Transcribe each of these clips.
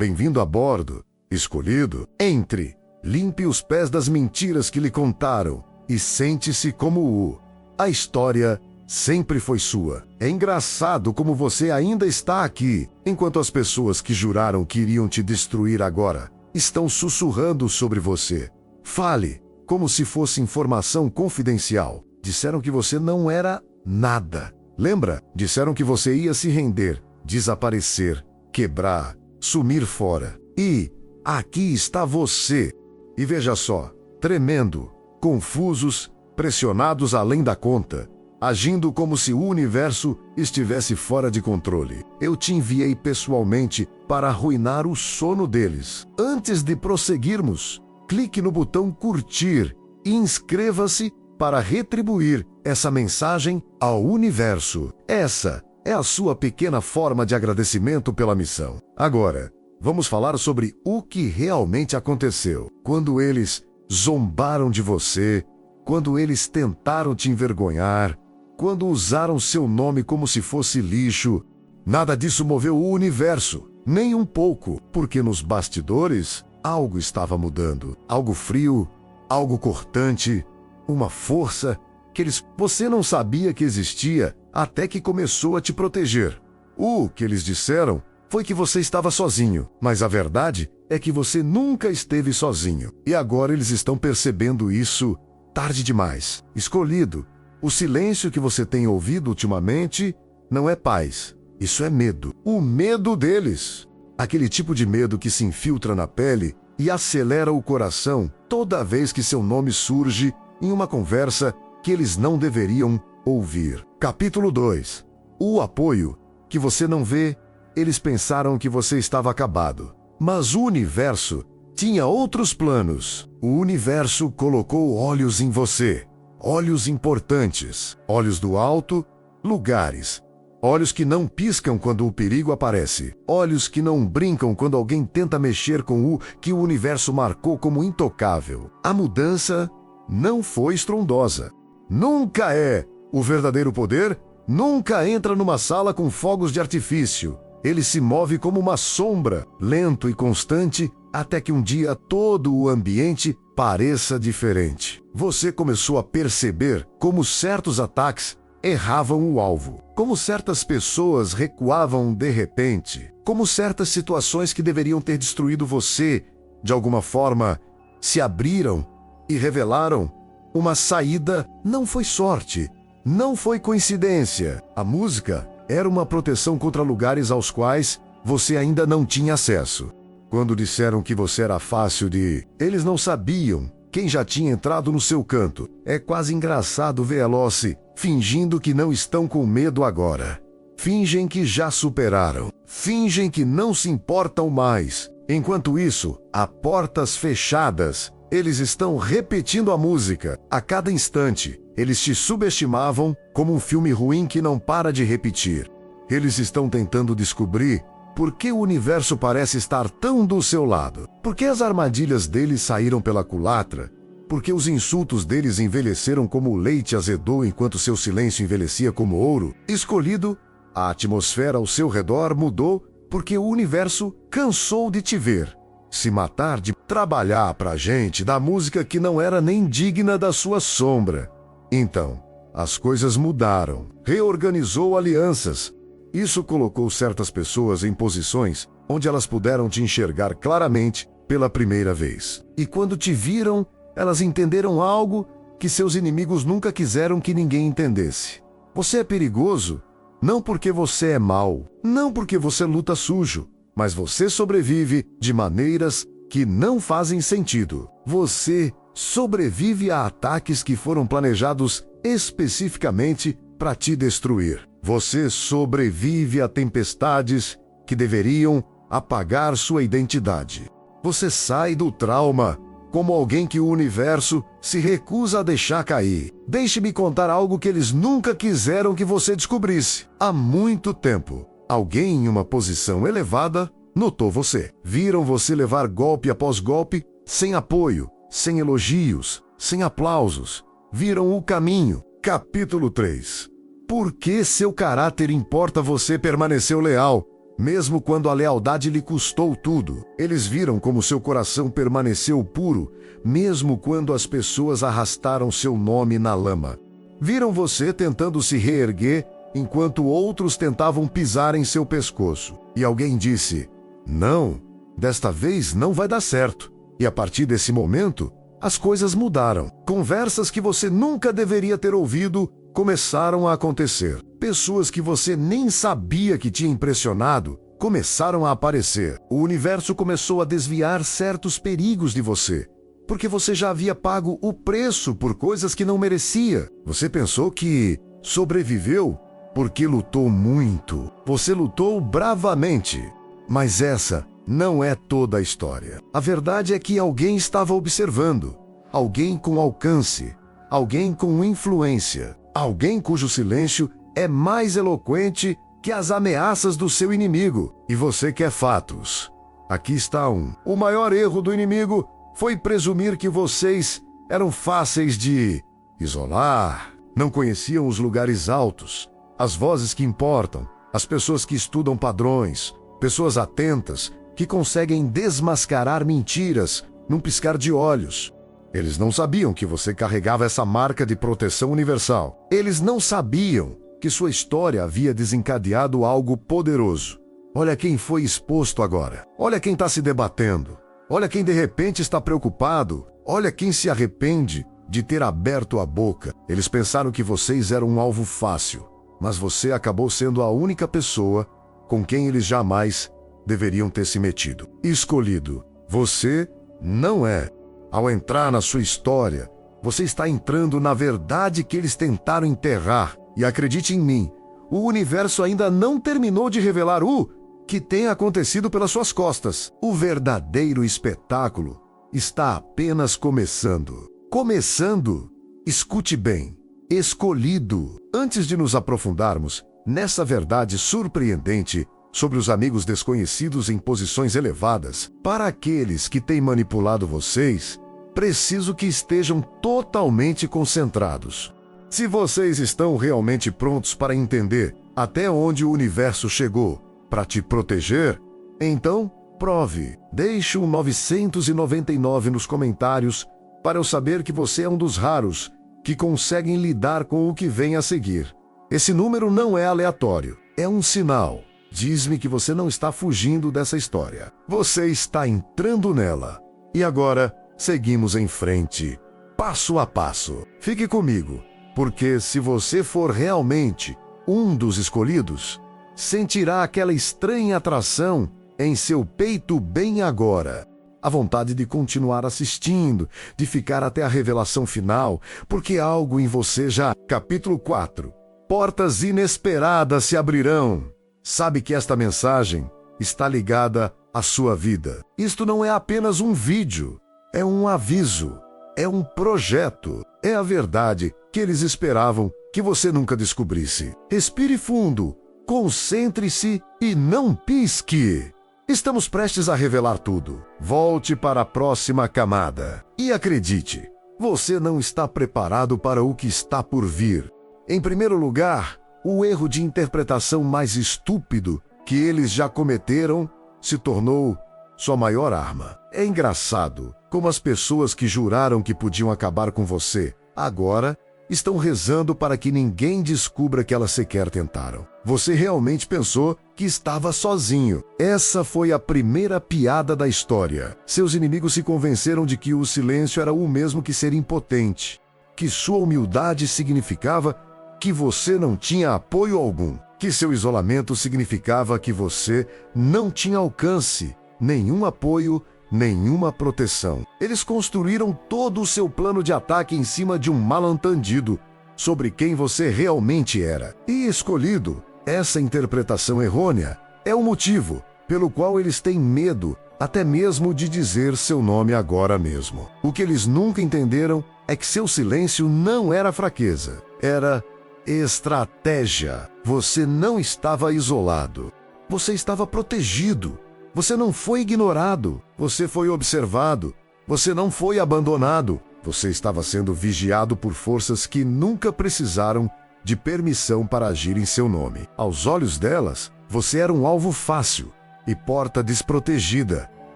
Bem-vindo a bordo, escolhido. Entre, limpe os pés das mentiras que lhe contaram e sente-se como a história sempre foi sua. É engraçado como você ainda está aqui, enquanto as pessoas que juraram que iriam te destruir agora estão sussurrando sobre você. Fale, como se fosse informação confidencial. Disseram que você não era nada. Lembra? Disseram que você ia se render, desaparecer, quebrar, sumir fora. E aqui está você. E veja só, tremendo, confusos, pressionados além da conta, agindo como se o universo estivesse fora de controle. Eu te enviei pessoalmente para arruinar o sono deles. Antes de prosseguirmos, clique no botão curtir e inscreva-se para retribuir essa mensagem ao universo. Essa é a sua pequena forma de agradecimento pela missão. Agora, vamos falar sobre o que realmente aconteceu. Quando eles zombaram de você, quando eles tentaram te envergonhar, quando usaram seu nome como se fosse lixo, nada disso moveu o universo, nem um pouco, porque nos bastidores algo estava mudando. Algo frio, algo cortante, uma força que você não sabia que existia até que começou a te proteger. O que eles disseram foi que você estava sozinho, mas a verdade é que você nunca esteve sozinho. E agora eles estão percebendo isso tarde demais. Escolhido, o silêncio que você tem ouvido ultimamente não é paz, isso é medo. O medo deles. Aquele tipo de medo que se infiltra na pele e acelera o coração toda vez que seu nome surge em uma conversa que eles não deveriam ouvir. Capítulo 2. O apoio que você não vê. Eles pensaram que você estava acabado. Mas o universo tinha outros planos. O universo colocou olhos em você. Olhos importantes. Olhos do alto, lugares. Olhos que não piscam quando o perigo aparece. Olhos que não brincam quando alguém tenta mexer com o que o universo marcou como intocável. A mudança não foi estrondosa. Nunca é. O verdadeiro poder nunca entra numa sala com fogos de artifício. Ele se move como uma sombra, lento e constante, até que um dia todo o ambiente pareça diferente. Você começou a perceber como certos ataques erravam o alvo, como certas pessoas recuavam de repente, como certas situações que deveriam ter destruído você, de alguma forma, se abriram e revelaram uma saída. Não foi sorte, não foi coincidência. A música era uma proteção contra lugares aos quais você ainda não tinha acesso. Quando disseram que você era fácil de... Eles não sabiam quem já tinha entrado no seu canto. É quase engraçado ver Losse fingindo que não estão com medo agora. Fingem que já superaram. Fingem que não se importam mais. Enquanto isso, a portas fechadas, eles estão repetindo a música. A cada instante, eles te subestimavam como um filme ruim que não para de repetir. Eles estão tentando descobrir por que o universo parece estar tão do seu lado. Por que as armadilhas deles saíram pela culatra? Por que os insultos deles envelheceram como o leite azedou enquanto seu silêncio envelhecia como ouro? Escolhido, a atmosfera ao seu redor mudou porque o universo cansou de te ver se matar de trabalhar pra gente da música que não era nem digna da sua sombra. Então, as coisas mudaram. Reorganizou alianças. Isso colocou certas pessoas em posições onde elas puderam te enxergar claramente pela primeira vez. E quando te viram, elas entenderam algo que seus inimigos nunca quiseram que ninguém entendesse. Você é perigoso, não porque você é mau, não porque você luta sujo, mas você sobrevive de maneiras que não fazem sentido. Você sobrevive a ataques que foram planejados especificamente para te destruir. Você sobrevive a tempestades que deveriam apagar sua identidade. Você sai do trauma como alguém que o universo se recusa a deixar cair. Deixe-me contar algo que eles nunca quiseram que você descobrisse. Há muito tempo, alguém em uma posição elevada notou você. Viram você levar golpe após golpe, sem apoio, sem elogios, sem aplausos. Viram o caminho. Capítulo 3. Por que seu caráter importa você permaneceu leal, mesmo quando a lealdade lhe custou tudo. Eles viram como seu coração permaneceu puro, mesmo quando as pessoas arrastaram seu nome na lama. Viram você tentando se reerguer, enquanto outros tentavam pisar em seu pescoço. E alguém disse: "Não, desta vez não vai dar certo." E a partir desse momento, as coisas mudaram. Conversas que você nunca deveria ter ouvido começaram a acontecer. Pessoas que você nem sabia que tinha impressionado começaram a aparecer. O universo começou a desviar certos perigos de você, porque você já havia pago o preço por coisas que não merecia. Você pensou que sobreviveu porque lutou muito. Você lutou bravamente. Mas essa não é toda a história. A verdade é que alguém estava observando. Alguém com alcance. Alguém com influência. Alguém cujo silêncio é mais eloquente que as ameaças do seu inimigo. E você quer fatos. Aqui está um. O maior erro do inimigo foi presumir que vocês eram fáceis de isolar. Não conheciam os lugares altos, as vozes que importam, as pessoas que estudam padrões, pessoas atentas que conseguem desmascarar mentiras num piscar de olhos. Eles não sabiam que você carregava essa marca de proteção universal. Eles não sabiam que sua história havia desencadeado algo poderoso. Olha quem foi exposto agora. Olha quem está se debatendo. Olha quem de repente está preocupado. Olha quem se arrepende de ter aberto a boca. Eles pensaram que vocês eram um alvo fácil, mas você acabou sendo a única pessoa com quem eles jamais deveriam ter se metido. Escolhido. Você não é. Ao entrar na sua história, você está entrando na verdade que eles tentaram enterrar. E acredite em mim, o universo ainda não terminou de revelar o que tem acontecido pelas suas costas. O verdadeiro espetáculo está apenas começando. Começando? Escute bem. Escolhido. Antes de nos aprofundarmos nessa verdade surpreendente sobre os amigos desconhecidos em posições elevadas, para aqueles que têm manipulado vocês, preciso que estejam totalmente concentrados. Se vocês estão realmente prontos para entender até onde o universo chegou para te proteger, então prove. Deixe um 999 nos comentários para eu saber que você é um dos raros que conseguem lidar com o que vem a seguir. Esse número não é aleatório, é um sinal. Diz-me que você não está fugindo dessa história. Você está entrando nela. E agora, seguimos em frente, passo a passo. Fique comigo, porque se você for realmente um dos escolhidos, sentirá aquela estranha atração em seu peito bem agora. A vontade de continuar assistindo, de ficar até a revelação final, porque algo em você já... Capítulo 4. Portas inesperadas se abrirão. Sabe que esta mensagem está ligada à sua vida. Isto não é apenas um vídeo, é um aviso, é um projeto, é a verdade que eles esperavam que você nunca descobrisse. Respire fundo, concentre-se e não pisque. Estamos prestes a revelar tudo. Volte para a próxima camada. E acredite, você não está preparado para o que está por vir. Em primeiro lugar, o erro de interpretação mais estúpido que eles já cometeram se tornou sua maior arma. É engraçado como as pessoas que juraram que podiam acabar com você, agora estão rezando para que ninguém descubra que elas sequer tentaram. Você realmente pensou que estava sozinho. Essa foi a primeira piada da história. Seus inimigos se convenceram de que o silêncio era o mesmo que ser impotente, que sua humildade significava que você não tinha apoio algum, que seu isolamento significava que você não tinha alcance, nenhum apoio, nenhuma proteção. Eles construíram todo o seu plano de ataque em cima de um mal-entendido sobre quem você realmente era. E escolhido, essa interpretação errônea é o motivo pelo qual eles têm medo até mesmo de dizer seu nome agora mesmo. O que eles nunca entenderam é que seu silêncio não era fraqueza, era estratégia. Você não estava isolado. Você estava protegido. Você não foi ignorado. Você foi observado. Você não foi abandonado. Você estava sendo vigiado por forças que nunca precisaram de permissão para agir em seu nome. Aos olhos delas, Você era um alvo fácil e porta desprotegida,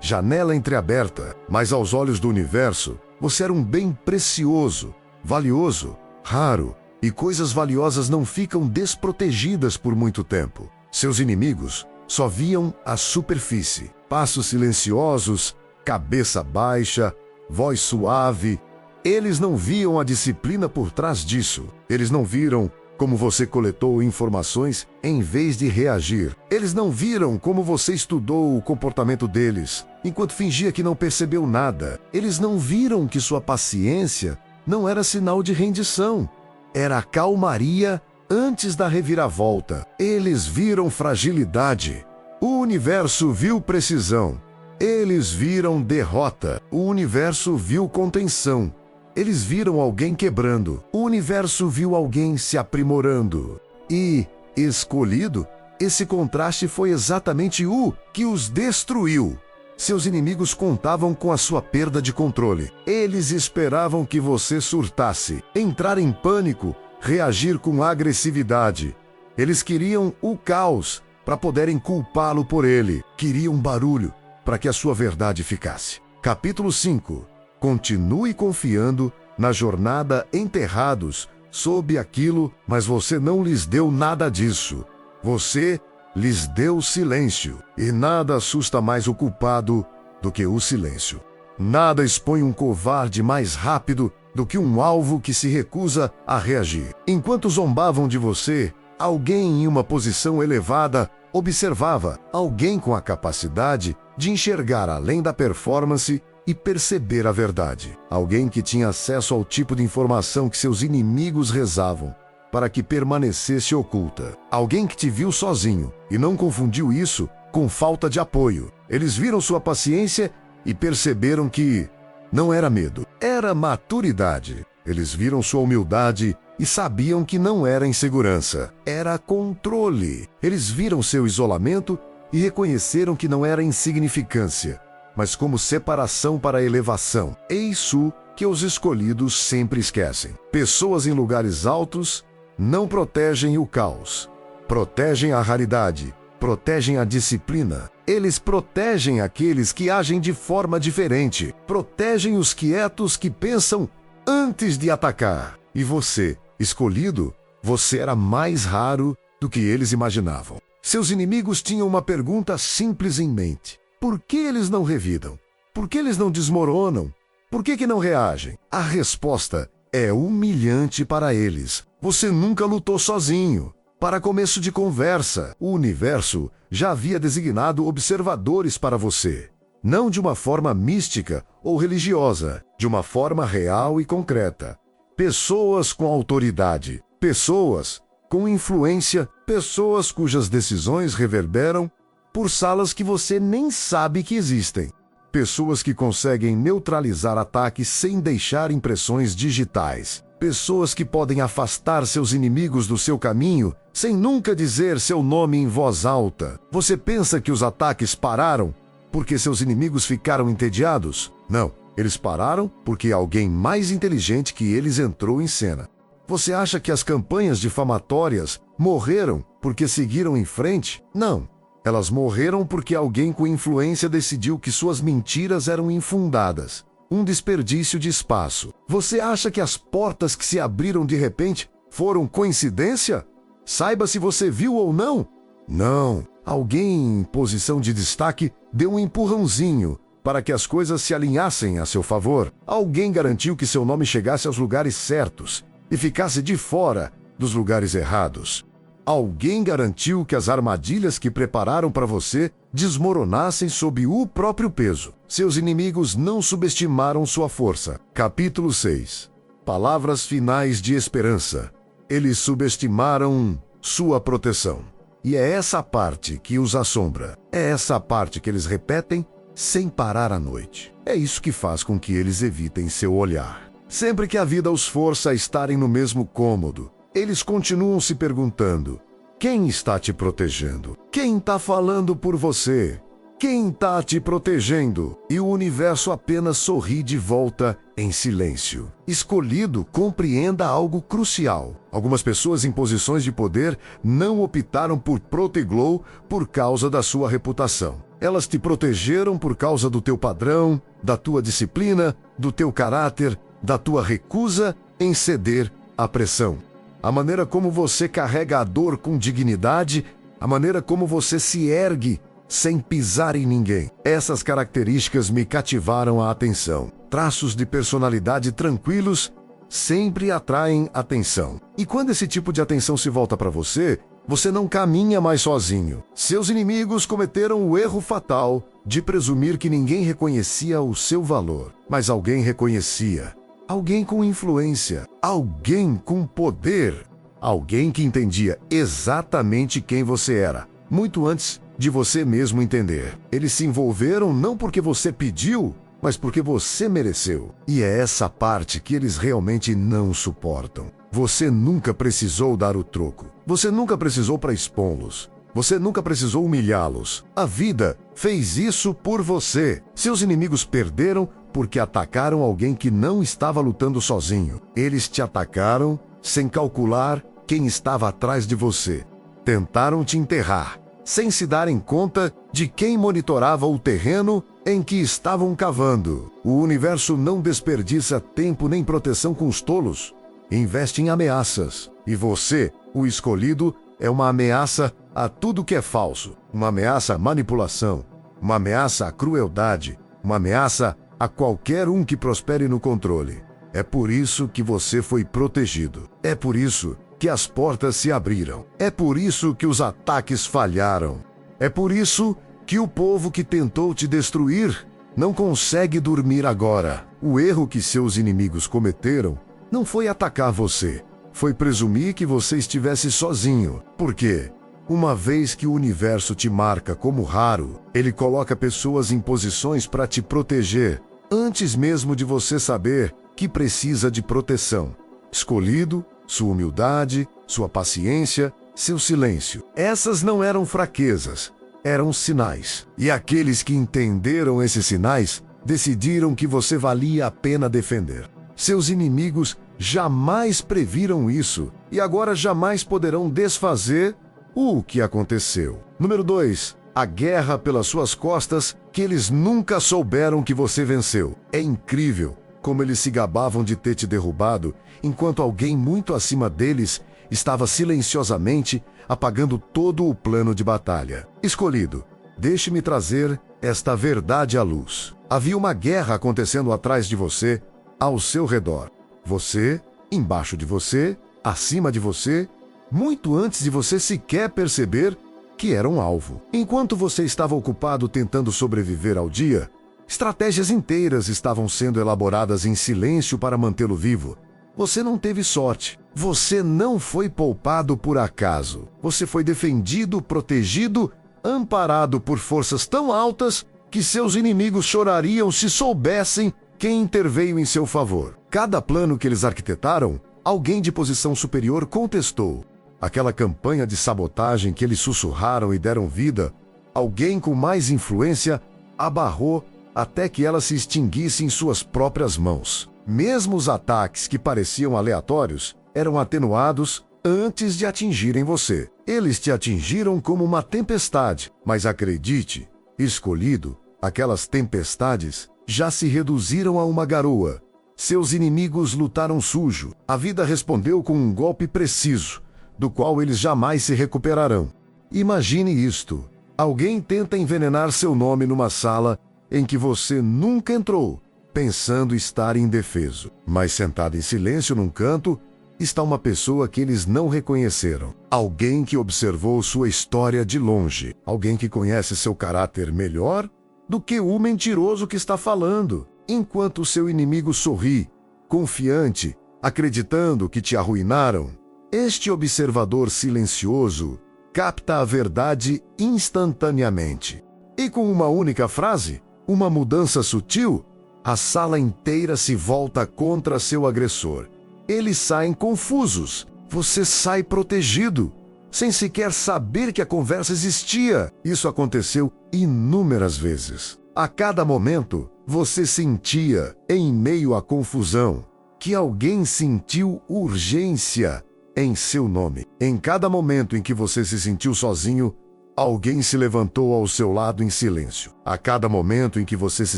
janela entreaberta, mas aos olhos do universo, você era um bem precioso, valioso, raro, e coisas valiosas não ficam desprotegidas por muito tempo. Seus inimigos só viam a superfície, passos silenciosos, cabeça baixa, voz suave. Eles não viam a disciplina por trás disso. Eles não viram como você coletou informações em vez de reagir. Eles não viram como você estudou o comportamento deles, enquanto fingia que não percebeu nada. Eles não viram que sua paciência não era sinal de rendição. Era a calmaria antes da reviravolta. Eles viram fragilidade. O universo viu precisão. Eles viram derrota. O universo viu contenção. Eles viram alguém quebrando. O universo viu alguém se aprimorando. E, escolhido, esse contraste foi exatamente o que os destruiu. Seus inimigos contavam com a sua perda de controle. Eles esperavam que você surtasse, entrar em pânico, reagir com agressividade. Eles queriam o caos para poderem culpá-lo por ele. Queriam barulho para que a sua verdade ficasse. Capítulo 5. Continue confiando na jornada enterrados sob aquilo, mas você não lhes deu nada disso. Você lhes deu silêncio, e nada assusta mais o culpado do que o silêncio. Nada expõe um covarde mais rápido do que um alvo que se recusa a reagir. Enquanto zombavam de você, alguém em uma posição elevada observava, alguém com a capacidade de enxergar além da performance e perceber a verdade. Alguém que tinha acesso ao tipo de informação que seus inimigos rezavam para que permanecesse oculta. Alguém que te viu sozinho e não confundiu isso com falta de apoio. Eles viram sua paciência e perceberam que não era medo, era maturidade. Eles viram sua humildade e sabiam que não era insegurança, era controle. Eles viram seu isolamento e reconheceram que não era insignificância, mas como separação para elevação. É isso que os escolhidos sempre esquecem. Pessoas em lugares altos não protegem o caos, protegem a raridade, protegem a disciplina. Eles protegem aqueles que agem de forma diferente, protegem os quietos que pensam antes de atacar. E você, escolhido, você era mais raro do que eles imaginavam. Seus inimigos tinham uma pergunta simples em mente. Por que eles não revidam? Por que eles não desmoronam? Por que não reagem? A resposta é humilhante para eles. Você nunca lutou sozinho. Para começo de conversa, o universo já havia designado observadores para você. Não de uma forma mística ou religiosa, de uma forma real e concreta. Pessoas com autoridade, pessoas com influência, pessoas cujas decisões reverberam por salas que você nem sabe que existem. Pessoas que conseguem neutralizar ataques sem deixar impressões digitais. Pessoas que podem afastar seus inimigos do seu caminho sem nunca dizer seu nome em voz alta. Você pensa que os ataques pararam porque seus inimigos ficaram entediados? Não, eles pararam porque alguém mais inteligente que eles entrou em cena. Você acha que as campanhas difamatórias morreram porque seguiram em frente? Não. Elas morreram porque alguém com influência decidiu que suas mentiras eram infundadas. Um desperdício de espaço. Você acha que as portas que se abriram de repente foram coincidência? Saiba se você viu ou não. Não. Alguém em posição de destaque deu um empurrãozinho para que as coisas se alinhassem a seu favor. Alguém garantiu que seu nome chegasse aos lugares certos e ficasse de fora dos lugares errados. Alguém garantiu que as armadilhas que prepararam para você desmoronassem sob o próprio peso. Seus inimigos não subestimaram sua força. Capítulo 6. Palavras finais de esperança. Eles subestimaram sua proteção. E é essa parte que os assombra. É essa parte que eles repetem sem parar à noite. É isso que faz com que eles evitem seu olhar. Sempre que a vida os força a estarem no mesmo cômodo, eles continuam se perguntando: quem está te protegendo? Quem está falando por você? Quem está te protegendo? E o universo apenas sorri de volta em silêncio. Escolhido, compreenda algo crucial. Algumas pessoas em posições de poder não optaram por Proteglow por causa da sua reputação. Elas te protegeram por causa do teu padrão, da tua disciplina, do teu caráter, da tua recusa em ceder à pressão. A maneira como você carrega a dor com dignidade, a maneira como você se ergue sem pisar em ninguém. Essas características me cativaram a atenção. Traços de personalidade tranquilos sempre atraem atenção. E quando esse tipo de atenção se volta para você, você não caminha mais sozinho. Seus inimigos cometeram o erro fatal de presumir que ninguém reconhecia o seu valor. Mas alguém reconhecia. Alguém com influência. Alguém com poder. Alguém que entendia exatamente quem você era, muito antes de você mesmo entender. Eles se envolveram não porque você pediu, mas porque você mereceu. E é essa parte que eles realmente não suportam. Você nunca precisou dar o troco. Você nunca precisou para expô-los. Você nunca precisou humilhá-los. A vida fez isso por você. Seus inimigos perderam porque atacaram alguém que não estava lutando sozinho. Eles te atacaram sem calcular quem estava atrás de você. Tentaram te enterrar, sem se darem conta de quem monitorava o terreno em que estavam cavando. O universo não desperdiça tempo nem proteção com os tolos. Investe em ameaças. E você, o escolhido, é uma ameaça a tudo que é falso. Uma ameaça à manipulação. Uma ameaça à crueldade. Uma ameaça a qualquer um que prospere no controle. É por isso que você foi protegido. É por isso que as portas se abriram. É por isso que os ataques falharam. É por isso que o povo que tentou te destruir não consegue dormir agora. O erro que seus inimigos cometeram não foi atacar você, foi presumir que você estivesse sozinho. Por quê? Uma vez que o universo te marca como raro, ele coloca pessoas em posições para te proteger, antes mesmo de você saber que precisa de proteção. Escolhido, sua humildade, sua paciência, seu silêncio. Essas não eram fraquezas, eram sinais. E aqueles que entenderam esses sinais decidiram que você valia a pena defender. Seus inimigos jamais previram isso e agora jamais poderão desfazer o que aconteceu. Número 2. A guerra pelas suas costas que eles nunca souberam que você venceu. É incrível como eles se gabavam de ter te derrubado, enquanto alguém muito acima deles estava silenciosamente apagando todo o plano de batalha. Escolhido, deixe-me trazer esta verdade à luz. Havia uma guerra acontecendo atrás de você, ao seu redor. Você, embaixo de você, acima de você, muito antes de você sequer perceber que era um alvo. Enquanto você estava ocupado tentando sobreviver ao dia, estratégias inteiras estavam sendo elaboradas em silêncio para mantê-lo vivo. Você não teve sorte. Você não foi poupado por acaso. Você foi defendido, protegido, amparado por forças tão altas que seus inimigos chorariam se soubessem quem interveio em seu favor. Cada plano que eles arquitetaram, alguém de posição superior contestou. Aquela campanha de sabotagem que eles sussurraram e deram vida, alguém com mais influência abarrou até que ela se extinguisse em suas próprias mãos. Mesmo os ataques que pareciam aleatórios eram atenuados antes de atingirem você. Eles te atingiram como uma tempestade, mas acredite, escolhido, aquelas tempestades já se reduziram a uma garoa. Seus inimigos lutaram sujo. A vida respondeu com um golpe preciso, do qual eles jamais se recuperarão. Imagine isto. Alguém tenta envenenar seu nome numa sala em que você nunca entrou, pensando estar indefeso. Mas sentado em silêncio num canto, está uma pessoa que eles não reconheceram. Alguém que observou sua história de longe. Alguém que conhece seu caráter melhor do que o mentiroso que está falando. Enquanto seu inimigo sorri, confiante, acreditando que te arruinaram, este observador silencioso capta a verdade instantaneamente. E com uma única frase, uma mudança sutil, a sala inteira se volta contra seu agressor. Eles saem confusos. Você sai protegido. sem sequer saber que a conversa existia. Isso aconteceu inúmeras vezes. A cada momento, você sentia, em meio à confusão, que alguém sentiu urgência em seu nome. Em cada momento em que você se sentiu sozinho, alguém se levantou ao seu lado em silêncio. A cada momento em que você se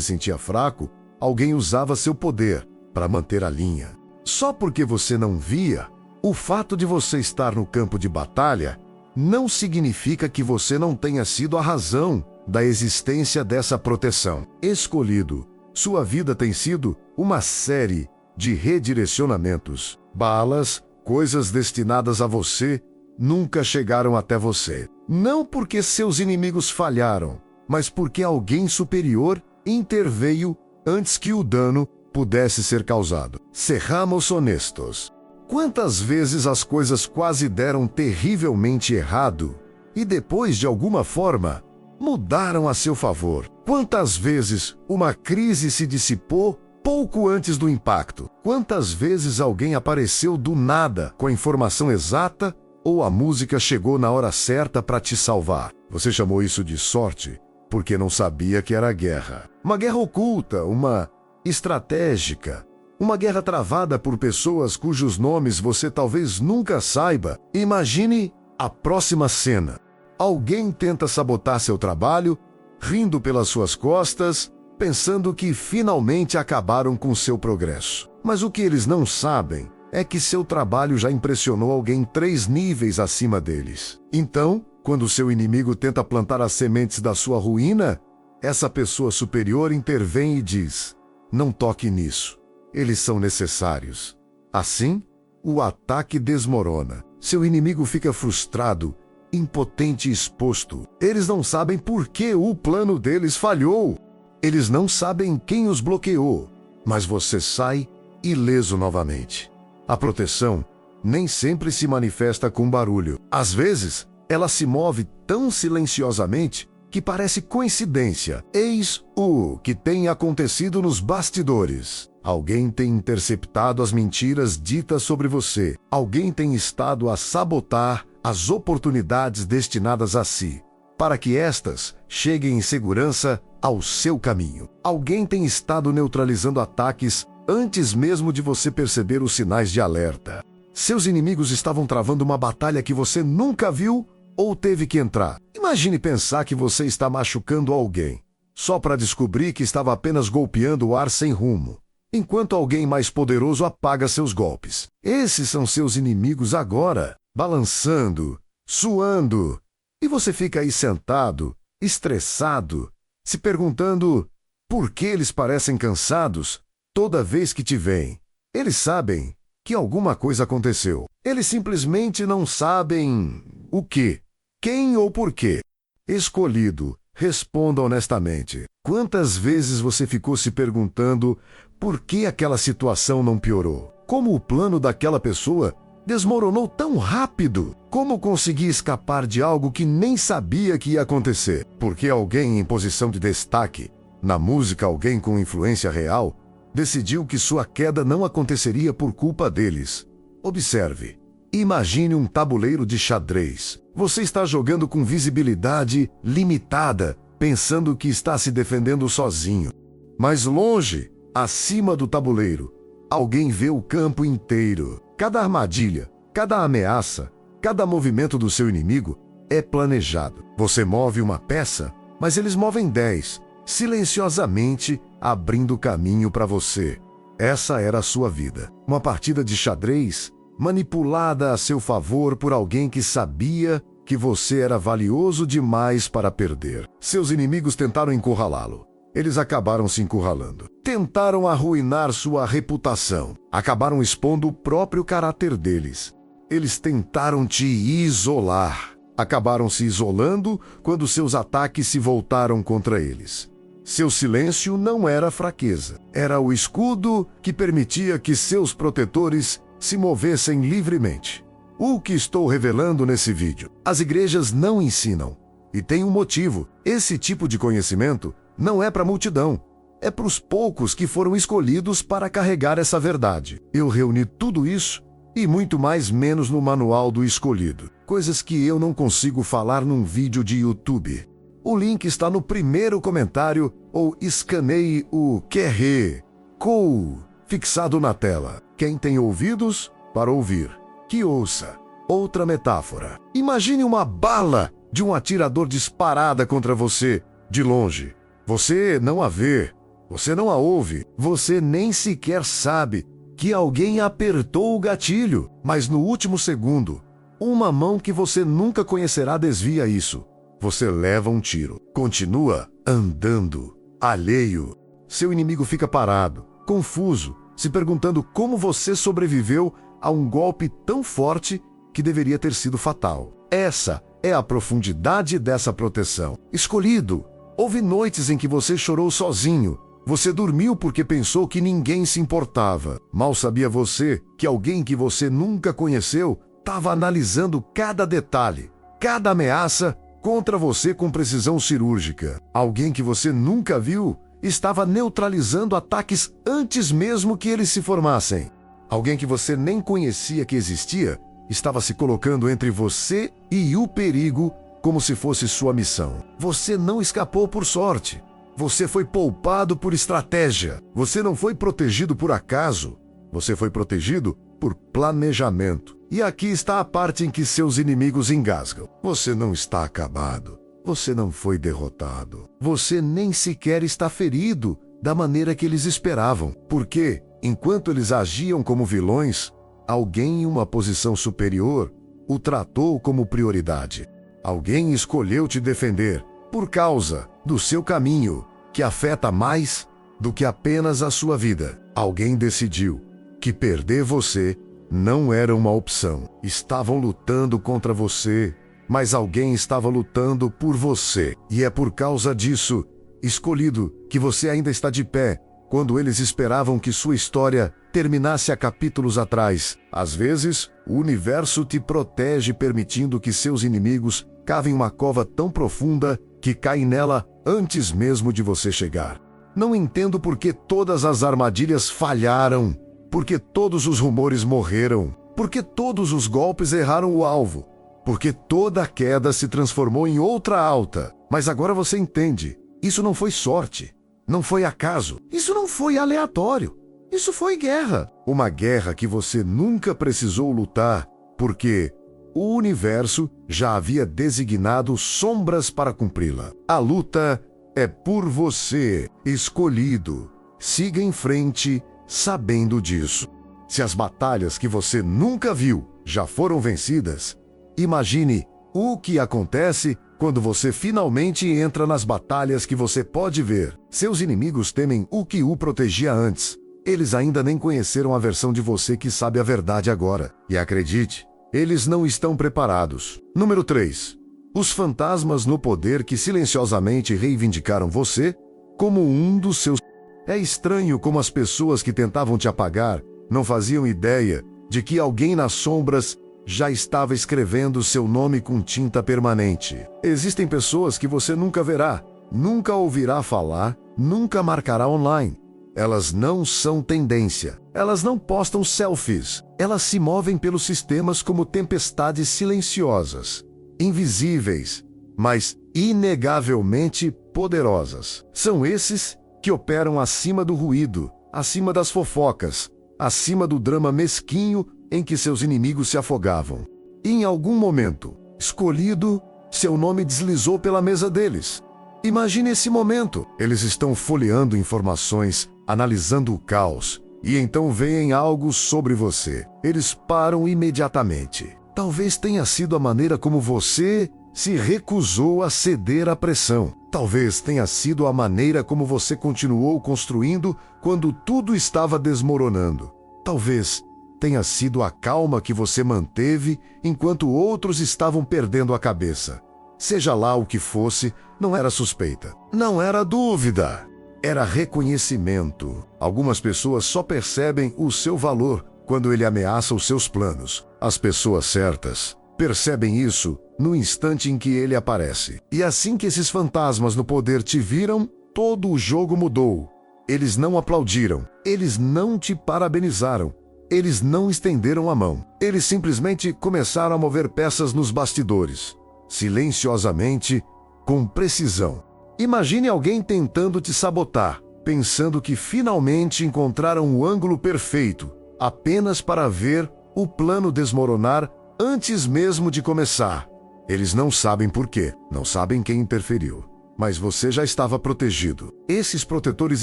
sentia fraco, alguém usava seu poder para manter a linha. Só porque você não via, o fato de você estar no campo de batalha não significa que você não tenha sido a razão da existência dessa proteção. Escolhido, sua vida tem sido uma série de redirecionamentos. Balas, coisas destinadas a você, nunca chegaram até você. Não porque seus inimigos falharam, mas porque alguém superior interveio antes que o dano pudesse ser causado. Sejamos honestos. Quantas vezes as coisas quase deram terrivelmente errado e depois, de alguma forma, mudaram a seu favor? Quantas vezes uma crise se dissipou pouco antes do impacto? Quantas vezes alguém apareceu do nada com a informação exata ou a música chegou na hora certa para te salvar? Você chamou isso de sorte porque não sabia que era guerra. Uma guerra oculta, uma estratégica, uma guerra travada por pessoas cujos nomes você talvez nunca saiba. Imagine a próxima cena. Alguém tenta sabotar seu trabalho, rindo pelas suas costas, pensando que finalmente acabaram com seu progresso. Mas o que eles não sabem é que seu trabalho já impressionou alguém 3 níveis acima deles. Então, quando seu inimigo tenta plantar as sementes da sua ruína, essa pessoa superior intervém e diz: não toque nisso. Eles são necessários. Assim, o ataque desmorona. Seu inimigo fica frustrado, impotente e exposto. Eles não sabem por que o plano deles falhou. Eles não sabem quem os bloqueou. Mas você sai ileso novamente. A proteção nem sempre se manifesta com barulho. Às vezes, ela se move tão silenciosamente que parece coincidência. Eis o que tem acontecido nos bastidores. Alguém tem interceptado as mentiras ditas sobre você. Alguém tem estado a sabotar as oportunidades destinadas a si, para que estas cheguem em segurança ao seu caminho. Alguém tem estado neutralizando ataques antes mesmo de você perceber os sinais de alerta. Seus inimigos estavam travando uma batalha que você nunca viu ou teve que entrar. Imagine pensar que você está machucando alguém, só para descobrir que estava apenas golpeando o ar sem rumo, enquanto alguém mais poderoso apaga seus golpes. Esses são seus inimigos agora, balançando, suando, e você fica aí sentado, estressado, se perguntando por que eles parecem cansados toda vez que te veem. Eles sabem que alguma coisa aconteceu. Eles simplesmente não sabem o que, quem ou por quê. Escolhido, responda honestamente. Quantas vezes você ficou se perguntando por que aquela situação não piorou? Como o plano daquela pessoa desmoronou tão rápido? Como consegui escapar de algo que nem sabia que ia acontecer? Porque alguém em posição de destaque, na música alguém com influência real, decidiu que sua queda não aconteceria por culpa deles. Observe. Imagine um tabuleiro de xadrez. Você está jogando com visibilidade limitada, pensando que está se defendendo sozinho. Mas longe, acima do tabuleiro, alguém vê o campo inteiro. Cada armadilha, cada ameaça, cada movimento do seu inimigo é planejado. Você move uma peça, mas eles movem 10, silenciosamente abrindo caminho para você. Essa era a sua vida. Uma partida de xadrez manipulada a seu favor por alguém que sabia que você era valioso demais para perder. Seus inimigos tentaram encurralá-lo. Eles acabaram se encurralando. Tentaram arruinar sua reputação. Acabaram expondo o próprio caráter deles. Eles tentaram te isolar. Acabaram se isolando quando seus ataques se voltaram contra eles. Seu silêncio não era fraqueza. Era o escudo que permitia que seus protetores se movessem livremente. O que estou revelando nesse vídeo? As igrejas não ensinam. E tem um motivo. Esse tipo de conhecimento não é para a multidão. É para os poucos que foram escolhidos para carregar essa verdade. Eu reuni tudo isso e muito mais menos no manual do escolhido. Coisas que eu não consigo falar num vídeo de YouTube. O link está no primeiro comentário ou escaneie o QR Code fixado na tela. Quem tem ouvidos para ouvir, que ouça. Outra metáfora. Imagine uma bala de um atirador disparada contra você de longe. Você não a vê, você não a ouve, você nem sequer sabe que alguém apertou o gatilho, mas no último segundo, uma mão que você nunca conhecerá desvia isso. Você leva um tiro, continua andando, alheio. Seu inimigo fica parado, confuso, se perguntando como você sobreviveu a um golpe tão forte que deveria ter sido fatal. Essa é a profundidade dessa proteção. Escolhido, houve noites em que você chorou sozinho. Você dormiu porque pensou que ninguém se importava. Mal sabia você que alguém que você nunca conheceu estava analisando cada detalhe, cada ameaça contra você com precisão cirúrgica. Alguém que você nunca viu estava neutralizando ataques antes mesmo que eles se formassem. Alguém que você nem conhecia que existia estava se colocando entre você e o perigo como se fosse sua missão. Você não escapou por sorte. Você foi poupado por estratégia. Você não foi protegido por acaso. Você foi protegido por planejamento. E aqui está a parte em que seus inimigos engasgam. Você não está acabado. Você não foi derrotado. Você nem sequer está ferido da maneira que eles esperavam. Porque, enquanto eles agiam como vilões, alguém em uma posição superior o tratou como prioridade. Alguém escolheu te defender por causa do seu caminho, que afeta mais do que apenas a sua vida. Alguém decidiu que perder você não era uma opção. Estavam lutando contra você, mas alguém estava lutando por você. E é por causa disso, escolhido, que você ainda está de pé, quando eles esperavam que sua história terminasse há capítulos atrás. Às vezes, o universo te protege permitindo que seus inimigos cavem uma cova tão profunda que caem nela antes mesmo de você chegar. Não entendo por que todas as armadilhas falharam, por que todos os rumores morreram, por que todos os golpes erraram o alvo, por que toda queda se transformou em outra alta. Mas agora você entende, isso não foi sorte. Não foi acaso. Isso não foi aleatório. Isso foi guerra. Uma guerra que você nunca precisou lutar, porque o universo já havia designado sombras para cumpri-la. A luta é por você, escolhido. Siga em frente, sabendo disso. Se as batalhas que você nunca viu já foram vencidas, imagine o que acontece quando você finalmente entra nas batalhas que você pode ver. Seus inimigos temem o que o protegia antes. Eles ainda nem conheceram a versão de você que sabe a verdade agora. E acredite, eles não estão preparados. Número 3. Os fantasmas no poder que silenciosamente reivindicaram você como um dos seus... É estranho como as pessoas que tentavam te apagar não faziam ideia de que alguém nas sombras já estava escrevendo seu nome com tinta permanente. Existem pessoas que você nunca verá, nunca ouvirá falar, nunca marcará online. Elas não são tendência. Elas não postam selfies. Elas se movem pelos sistemas como tempestades silenciosas, invisíveis, mas inegavelmente poderosas. São esses que operam acima do ruído, acima das fofocas, acima do drama mesquinho em que seus inimigos se afogavam. E em algum momento, escolhido, seu nome deslizou pela mesa deles. Imagine esse momento. Eles estão folheando informações, analisando o caos, e então veem algo sobre você. Eles param imediatamente. Talvez tenha sido a maneira como você se recusou a ceder à pressão. Talvez tenha sido a maneira como você continuou construindo quando tudo estava desmoronando. Talvez tenha sido a calma que você manteve enquanto outros estavam perdendo a cabeça. Seja lá o que fosse, não era suspeita, não era dúvida, era reconhecimento. Algumas pessoas só percebem o seu valor quando ele ameaça os seus planos. As pessoas certas percebem isso no instante em que ele aparece. E assim que esses fantasmas no poder te viram, todo o jogo mudou. Eles não aplaudiram, eles não te parabenizaram. Eles não estenderam a mão. Eles simplesmente começaram a mover peças nos bastidores, silenciosamente, com precisão. Imagine alguém tentando te sabotar, pensando que finalmente encontraram o ângulo perfeito, apenas para ver o plano desmoronar antes mesmo de começar. Eles não sabem por quê, não sabem quem interferiu. Mas você já estava protegido. Esses protetores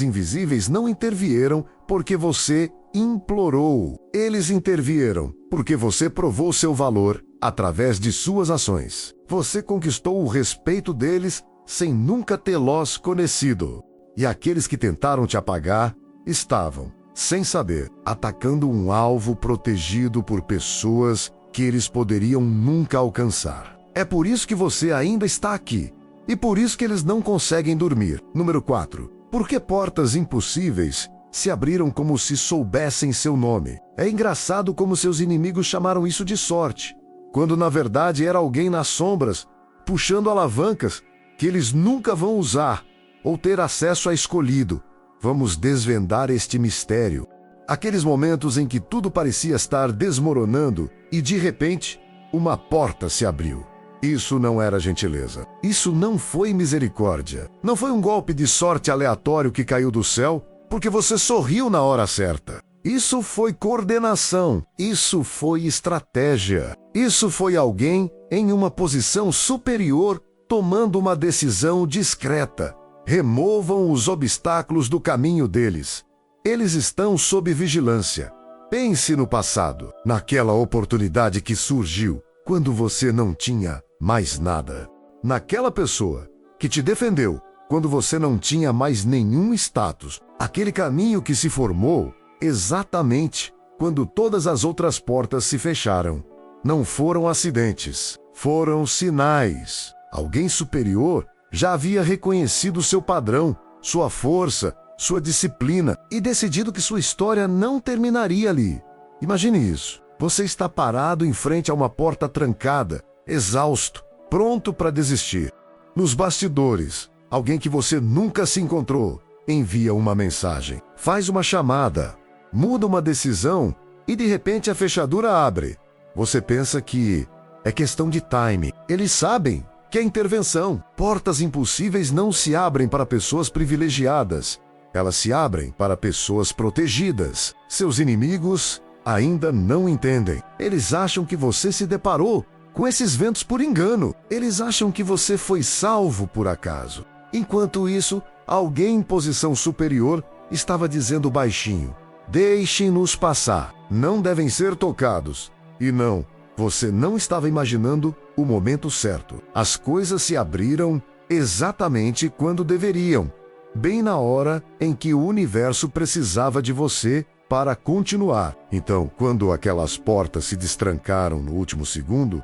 invisíveis não intervieram porque você implorou. Eles intervieram porque você provou seu valor através de suas ações. Você conquistou o respeito deles sem nunca tê-los conhecido. E aqueles que tentaram te apagar estavam, sem saber, atacando um alvo protegido por pessoas que eles poderiam nunca alcançar. É por isso que você ainda está aqui. E por isso que eles não conseguem dormir. Número 4. Por que portas impossíveis se abriram como se soubessem seu nome? É engraçado como seus inimigos chamaram isso de sorte, quando na verdade era alguém nas sombras, puxando alavancas que eles nunca vão usar ou ter acesso a escolhido. Vamos desvendar este mistério. Aqueles momentos em que tudo parecia estar desmoronando e de repente uma porta se abriu. Isso não era gentileza. Isso não foi misericórdia. Não foi um golpe de sorte aleatório que caiu do céu porque você sorriu na hora certa. Isso foi coordenação. Isso foi estratégia. Isso foi alguém em uma posição superior tomando uma decisão discreta. Removam os obstáculos do caminho deles. Eles estão sob vigilância. Pense no passado, naquela oportunidade que surgiu quando você não tinha mais nada. Naquela pessoa que te defendeu quando você não tinha mais nenhum status. Aquele caminho que se formou exatamente quando todas as outras portas se fecharam. Não foram acidentes, foram sinais. Alguém superior já havia reconhecido seu padrão, sua força, sua disciplina e decidido que sua história não terminaria ali. Imagine isso. Você está parado em frente a uma porta trancada, exausto, pronto para desistir. Nos bastidores, alguém que você nunca se encontrou envia uma mensagem, faz uma chamada, muda uma decisão e de repente a fechadura abre. Você pensa que é questão de time. Eles sabem que é intervenção. Portas impossíveis não se abrem para pessoas privilegiadas. Elas se abrem para pessoas protegidas. Seus inimigos ainda não entendem. Eles acham que você se deparou com esses ventos por engano. Eles acham que você foi salvo por acaso. Enquanto isso, alguém em posição superior estava dizendo baixinho: deixem-nos passar, não devem ser tocados. E não, você não estava imaginando o momento certo. As coisas se abriram exatamente quando deveriam, bem na hora em que o universo precisava de você para continuar. Então, quando aquelas portas se destrancaram no último segundo,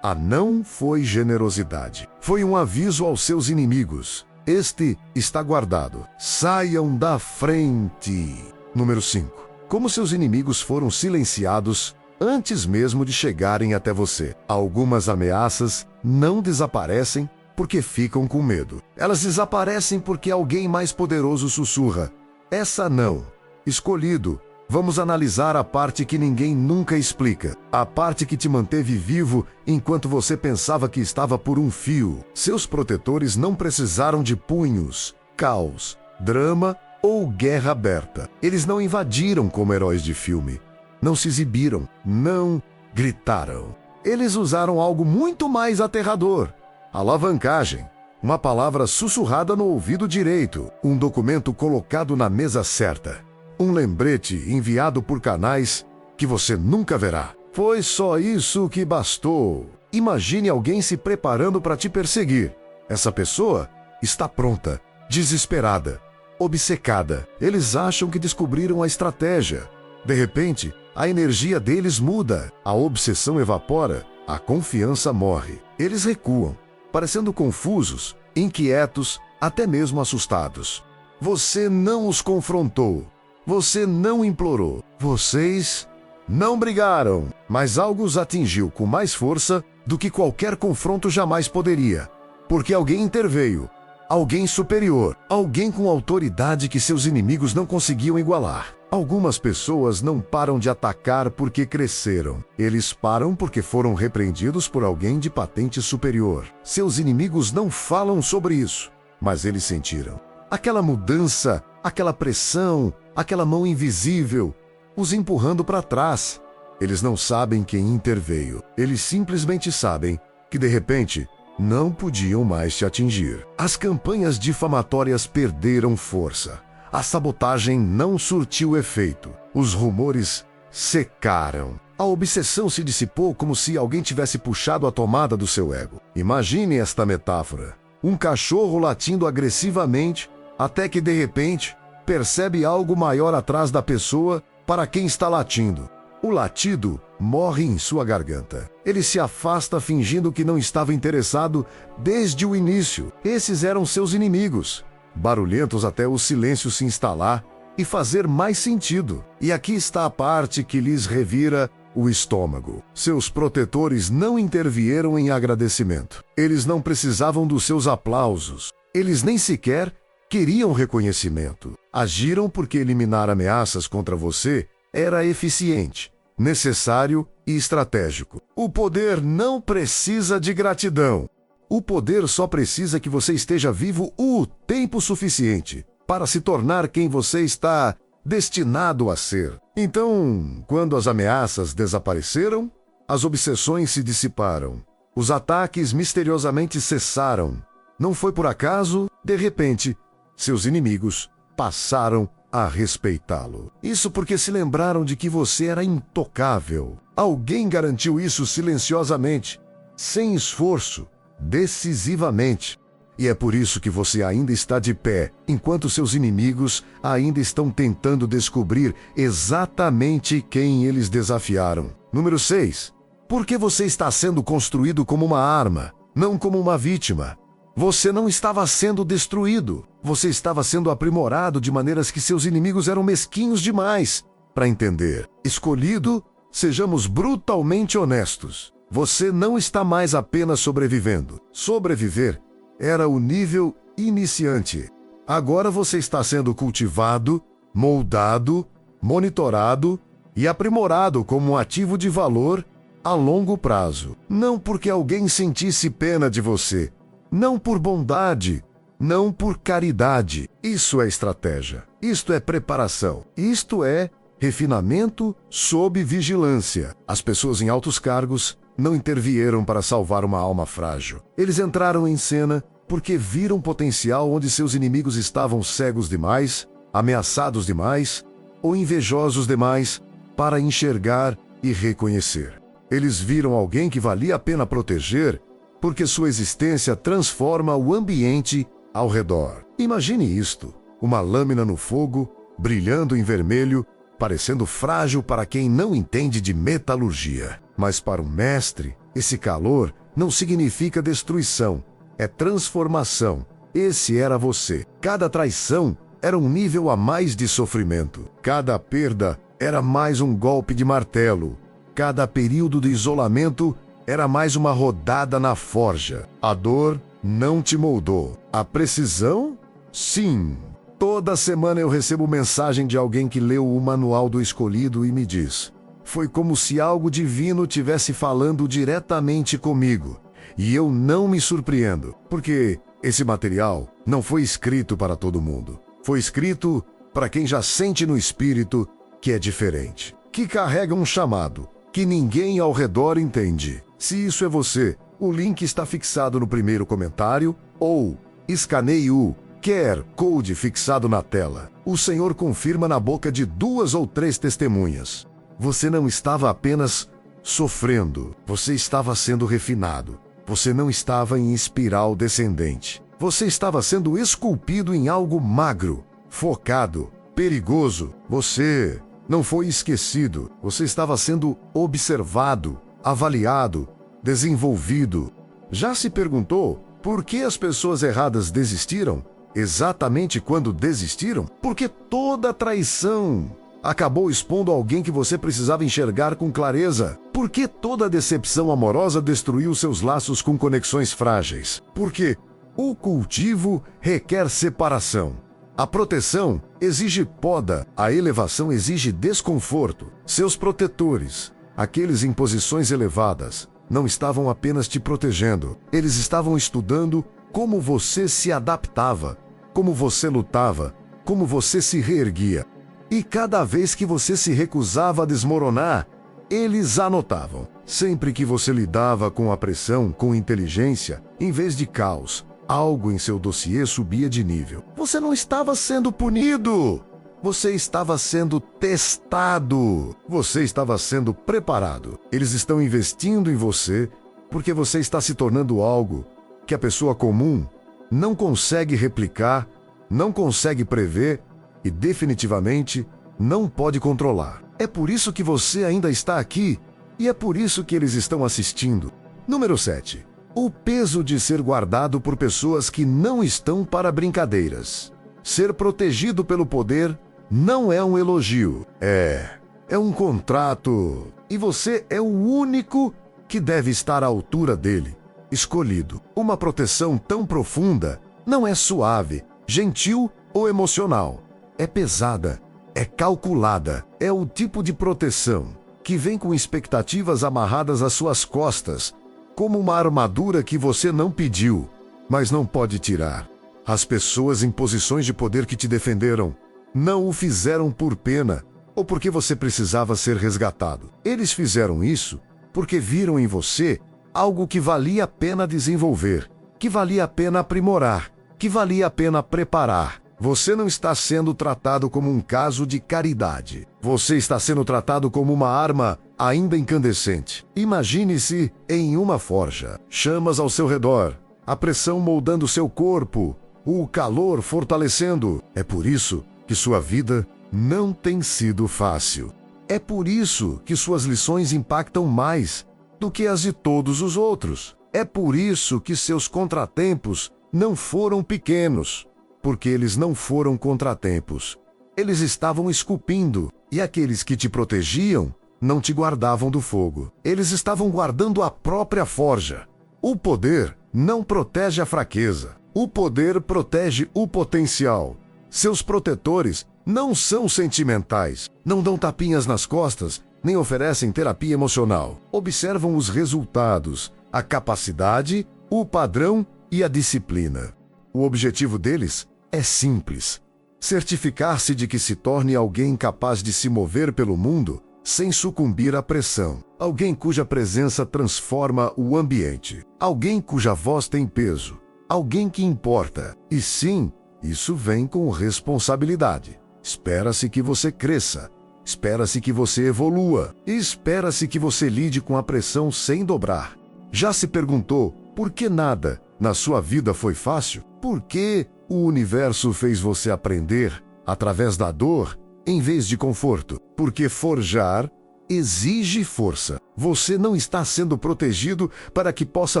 não foi generosidade. Foi um aviso aos seus inimigos. Este está guardado. Saiam da frente. Número 5. Como seus inimigos foram silenciados antes mesmo de chegarem até você. Algumas ameaças não desaparecem porque ficam com medo. Elas desaparecem porque alguém mais poderoso sussurra: essa não. Escolhido. Vamos analisar a parte que ninguém nunca explica. A parte que te manteve vivo enquanto você pensava que estava por um fio. Seus protetores não precisaram de punhos, caos, drama ou guerra aberta. Eles não invadiram como heróis de filme. Não se exibiram. Não gritaram. Eles usaram algo muito mais aterrador: alavancagem. Uma palavra sussurrada no ouvido direito. Um documento colocado na mesa certa. Um lembrete enviado por canais que você nunca verá. Foi só isso que bastou. Imagine alguém se preparando para te perseguir. Essa pessoa está pronta, desesperada, obcecada. Eles acham que descobriram a estratégia. De repente, a energia deles muda, a obsessão evapora, a confiança morre. Eles recuam, parecendo confusos, inquietos, até mesmo assustados. Você não os confrontou. Você não implorou. Vocês não brigaram, mas algo os atingiu com mais força do que qualquer confronto jamais poderia. Porque alguém interveio. Alguém superior. Alguém com autoridade que seus inimigos não conseguiam igualar. Algumas pessoas não param de atacar porque cresceram. Eles param porque foram repreendidos por alguém de patente superior. Seus inimigos não falam sobre isso, mas eles sentiram. Aquela mudança, aquela pressão, aquela mão invisível, os empurrando para trás. Eles não sabem quem interveio. Eles simplesmente sabem que, de repente, não podiam mais te atingir. As campanhas difamatórias perderam força. A sabotagem não surtiu efeito. Os rumores secaram. A obsessão se dissipou como se alguém tivesse puxado a tomada do seu ego. Imagine esta metáfora. Um cachorro latindo agressivamente até que, de repente, percebe algo maior atrás da pessoa para quem está latindo. O latido morre em sua garganta. Ele se afasta fingindo que não estava interessado desde o início. Esses eram seus inimigos, barulhentos até o silêncio se instalar e fazer mais sentido. E aqui está a parte que lhes revira o estômago. Seus protetores não intervieram em agradecimento. Eles não precisavam dos seus aplausos. Eles nem sequer queriam reconhecimento. Agiram porque eliminar ameaças contra você era eficiente, necessário e estratégico. O poder não precisa de gratidão. O poder só precisa que você esteja vivo o tempo suficiente para se tornar quem você está destinado a ser. Então, quando as ameaças desapareceram, as obsessões se dissiparam. Os ataques misteriosamente cessaram. Não foi por acaso, de repente, seus inimigos passaram a respeitá-lo. Isso porque se lembraram de que você era intocável. Alguém garantiu isso silenciosamente, sem esforço, decisivamente. E é por isso que você ainda está de pé, enquanto seus inimigos ainda estão tentando descobrir exatamente quem eles desafiaram. Número 6. Por que você está sendo construído como uma arma, não como uma vítima? Você não estava sendo destruído. Você estava sendo aprimorado de maneiras que seus inimigos eram mesquinhos demais para entender. Escolhido, sejamos brutalmente honestos. Você não está mais apenas sobrevivendo. Sobreviver era o nível iniciante. Agora você está sendo cultivado, moldado, monitorado e aprimorado como um ativo de valor a longo prazo. Não porque alguém sentisse pena de você. Não por bondade, não por caridade. Isso é estratégia. Isto é preparação. Isto é refinamento sob vigilância. As pessoas em altos cargos não intervieram para salvar uma alma frágil. Eles entraram em cena porque viram potencial onde seus inimigos estavam cegos demais, ameaçados demais ou invejosos demais para enxergar e reconhecer. Eles viram alguém que valia a pena proteger porque sua existência transforma o ambiente ao redor. Imagine isto, uma lâmina no fogo, brilhando em vermelho, parecendo frágil para quem não entende de metalurgia. Mas para um mestre, esse calor não significa destruição, é transformação. Esse era você. Cada traição era um nível a mais de sofrimento. Cada perda era mais um golpe de martelo. Cada período de isolamento era mais uma rodada na forja. A dor não te moldou. A precisão? Sim. Toda semana eu recebo mensagem de alguém que leu o manual do escolhido e me diz: foi como se algo divino tivesse falando diretamente comigo. E eu não me surpreendo, porque esse material não foi escrito para todo mundo. Foi escrito para quem já sente no espírito que é diferente, que carrega um chamado que ninguém ao redor entende. Se isso é você, o link está fixado no primeiro comentário ou escaneie o QR Code fixado na tela. O Senhor confirma na boca de 2 ou 3 testemunhas. Você não estava apenas sofrendo, você estava sendo refinado. Você não estava em espiral descendente. Você estava sendo esculpido em algo magro, focado, perigoso. Você não foi esquecido. Você estava sendo observado, avaliado, desenvolvido. Já se perguntou por que as pessoas erradas desistiram? Exatamente quando desistiram? Porque toda traição acabou expondo alguém que você precisava enxergar com clareza. Por que toda decepção amorosa destruiu seus laços com conexões frágeis? Porque o cultivo requer separação. A proteção exige poda, a elevação exige desconforto. Seus protetores, aqueles em posições elevadas, não estavam apenas te protegendo, eles estavam estudando como você se adaptava, como você lutava, como você se reerguia. E cada vez que você se recusava a desmoronar, eles anotavam. Sempre que você lidava com a pressão com inteligência, em vez de caos, algo em seu dossiê subia de nível. Você não estava sendo punido! Você estava sendo testado! Você estava sendo preparado. Eles estão investindo em você porque você está se tornando algo que a pessoa comum não consegue replicar, não consegue prever e definitivamente não pode controlar. É por isso que você ainda está aqui e é por isso que eles estão assistindo. Número 7. O peso de ser guardado por pessoas que não estão para brincadeiras. Ser protegido pelo poder não é um elogio. É um contrato. E você é o único que deve estar à altura dele. Escolhido. Uma proteção tão profunda não é suave, gentil ou emocional. É pesada, é calculada. É o tipo de proteção que vem com expectativas amarradas às suas costas, como uma armadura que você não pediu, mas não pode tirar. As pessoas em posições de poder que te defenderam não o fizeram por pena ou porque você precisava ser resgatado. Eles fizeram isso porque viram em você algo que valia a pena desenvolver, que valia a pena aprimorar, que valia a pena preparar. Você não está sendo tratado como um caso de caridade. Você está sendo tratado como uma arma ainda incandescente. Imagine-se em uma forja. Chamas ao seu redor, a pressão moldando seu corpo, o calor fortalecendo. É por isso que sua vida não tem sido fácil. É por isso que suas lições impactam mais do que as de todos os outros. É por isso que seus contratempos não foram pequenos. Porque eles não foram contratempos. Eles estavam esculpindo, e aqueles que te protegiam não te guardavam do fogo. Eles estavam guardando a própria forja. O poder não protege a fraqueza. O poder protege o potencial. Seus protetores não são sentimentais, não dão tapinhas nas costas, nem oferecem terapia emocional. Observam os resultados, a capacidade, o padrão e a disciplina. O objetivo deles é simples: certificar-se de que se torne alguém capaz de se mover pelo mundo sem sucumbir à pressão. Alguém cuja presença transforma o ambiente. Alguém cuja voz tem peso. Alguém que importa. E sim, isso vem com responsabilidade. Espera-se que você cresça. Espera-se que você evolua. E espera-se que você lide com a pressão sem dobrar. Já se perguntou por que nada na sua vida foi fácil? Por que o universo fez você aprender através da dor em vez de conforto? Porque forjar exige força. Você não está sendo protegido para que possa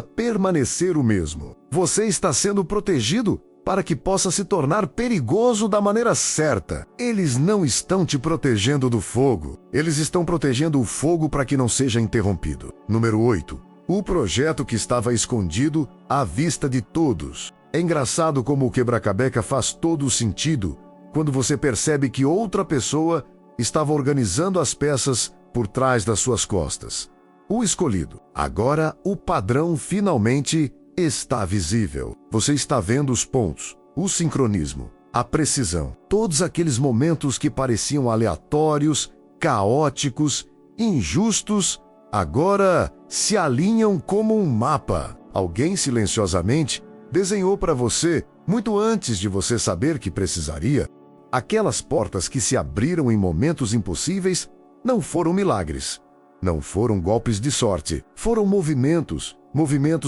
permanecer o mesmo. Você está sendo protegido para que possa se tornar perigoso da maneira certa. Eles não estão te protegendo do fogo. Eles estão protegendo o fogo para que não seja interrompido. Número 8. O projeto que estava escondido à vista de todos. É engraçado como o quebra-cabeça faz todo o sentido quando você percebe que outra pessoa estava organizando as peças por trás das suas costas. O escolhido. Agora o padrão finalmente está visível. Você está vendo os pontos, o sincronismo, a precisão. Todos aqueles momentos que pareciam aleatórios, caóticos, injustos, agora se alinham como um mapa. Alguém silenciosamente desenhou para você, muito antes de você saber que precisaria. Aquelas portas que se abriram em momentos impossíveis não foram milagres, não foram golpes de sorte, foram movimentos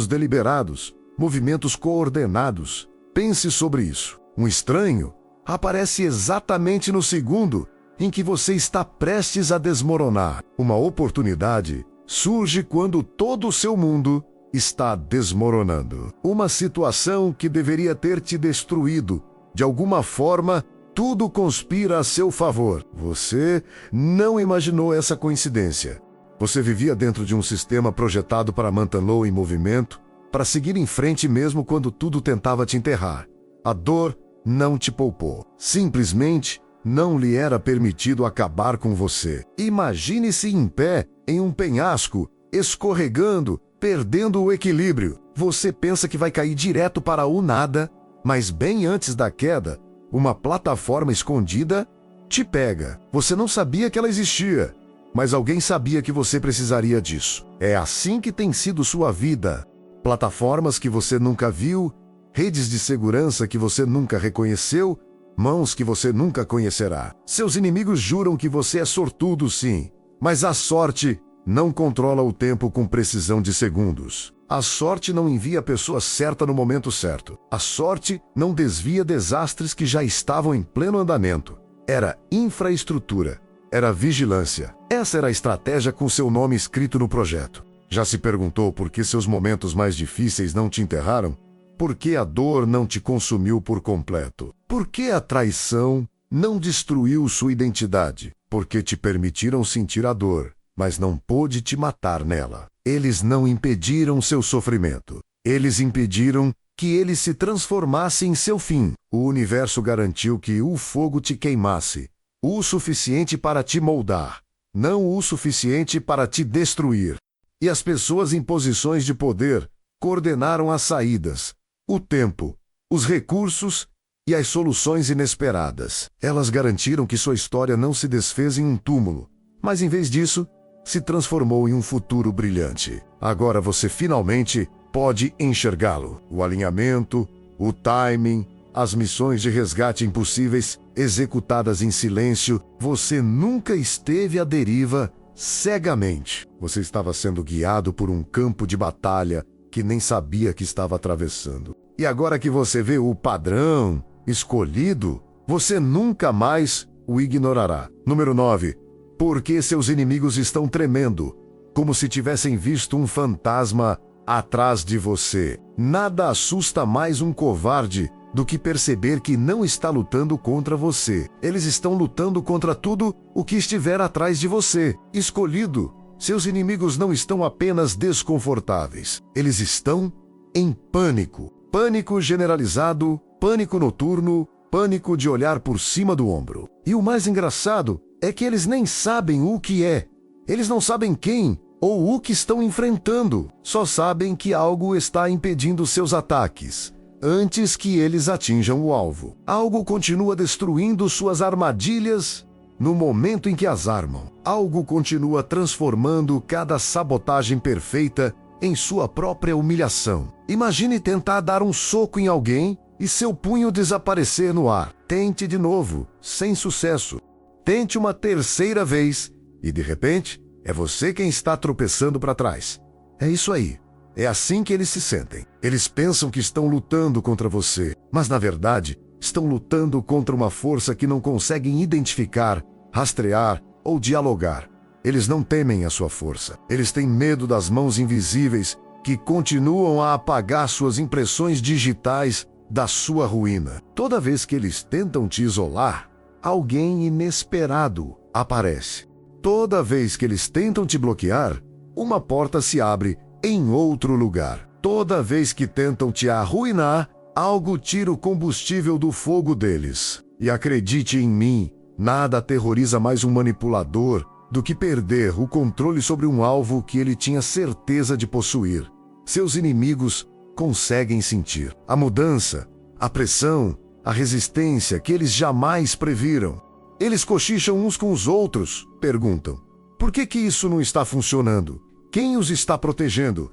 deliberados, movimentos coordenados. Pense sobre isso. Um estranho aparece exatamente no segundo em que você está prestes a desmoronar. Uma oportunidade surge quando todo o seu mundo está desmoronando. Uma situação que deveria ter te destruído. De alguma forma, tudo conspira a seu favor. Você não imaginou essa coincidência. Você vivia dentro de um sistema projetado para mantê-lo em movimento, para seguir em frente mesmo quando tudo tentava te enterrar. A dor, não te poupou. Simplesmente não lhe era permitido acabar com você. Imagine-se em pé, em um penhasco, escorregando, perdendo o equilíbrio. Você pensa que vai cair direto para o nada, mas bem antes da queda, uma plataforma escondida te pega. Você não sabia que ela existia, mas alguém sabia que você precisaria disso. É assim que tem sido sua vida. Plataformas que você nunca viu, redes de segurança que você nunca reconheceu, mãos que você nunca conhecerá. Seus inimigos juram que você é sortudo, sim, mas a sorte não controla o tempo com precisão de segundos. A sorte não envia a pessoa certa no momento certo. A sorte não desvia desastres que já estavam em pleno andamento. Era infraestrutura, era vigilância. Essa era a estratégia com seu nome escrito no projeto. Já se perguntou por que seus momentos mais difíceis não te enterraram? Por que a dor não te consumiu por completo? Por que a traição não destruiu sua identidade? Porque te permitiram sentir a dor, mas não pôde te matar nela. Eles não impediram seu sofrimento. Eles impediram que ele se transformasse em seu fim. O universo garantiu que o fogo te queimasse, o suficiente para te moldar, não o suficiente para te destruir. E as pessoas em posições de poder coordenaram as saídas, o tempo, os recursos e as soluções inesperadas. Elas garantiram que sua história não se desfez em um túmulo, mas em vez disso, se transformou em um futuro brilhante. Agora você finalmente pode enxergá-lo. O alinhamento, o timing, as missões de resgate impossíveis executadas em silêncio. Você nunca esteve à deriva cegamente. Você estava sendo guiado por um campo de batalha que nem sabia que estava atravessando. E agora que você vê o padrão escolhido, você nunca mais o ignorará. Número 9. Porque seus inimigos estão tremendo, como se tivessem visto um fantasma atrás de você. Nada assusta mais um covarde do que perceber que não está lutando contra você. Eles estão lutando contra tudo o que estiver atrás de você. Escolhido, seus inimigos não estão apenas desconfortáveis. Eles estão em pânico. Pânico generalizado, pânico noturno, pânico de olhar por cima do ombro. E o mais engraçado é que eles nem sabem o que é. Eles não sabem quem ou o que estão enfrentando. Só sabem que algo está impedindo seus ataques antes que eles atinjam o alvo. Algo continua destruindo suas armadilhas no momento em que as armam. Algo continua transformando cada sabotagem perfeita em sua própria humilhação. Imagine tentar dar um soco em alguém e seu punho desaparecer no ar. Tente de novo, sem sucesso. Tente uma terceira vez e, de repente, é você quem está tropeçando para trás. É isso aí. É assim que eles se sentem. Eles pensam que estão lutando contra você, mas, na verdade, estão lutando contra uma força que não conseguem identificar, rastrear ou dialogar. Eles não temem a sua força. Eles têm medo das mãos invisíveis que continuam a apagar suas impressões digitais da sua ruína. Toda vez que eles tentam te isolar, alguém inesperado aparece. Toda vez que eles tentam te bloquear, uma porta se abre em outro lugar. Toda vez que tentam te arruinar, algo tira o combustível do fogo deles. E acredite em mim, nada aterroriza mais um manipulador do que perder o controle sobre um alvo que ele tinha certeza de possuir. Seus inimigos conseguem sentir a mudança, a pressão, a resistência que eles jamais previram. Eles cochicham uns com os outros, perguntam: por que isso não está funcionando? Quem os está protegendo?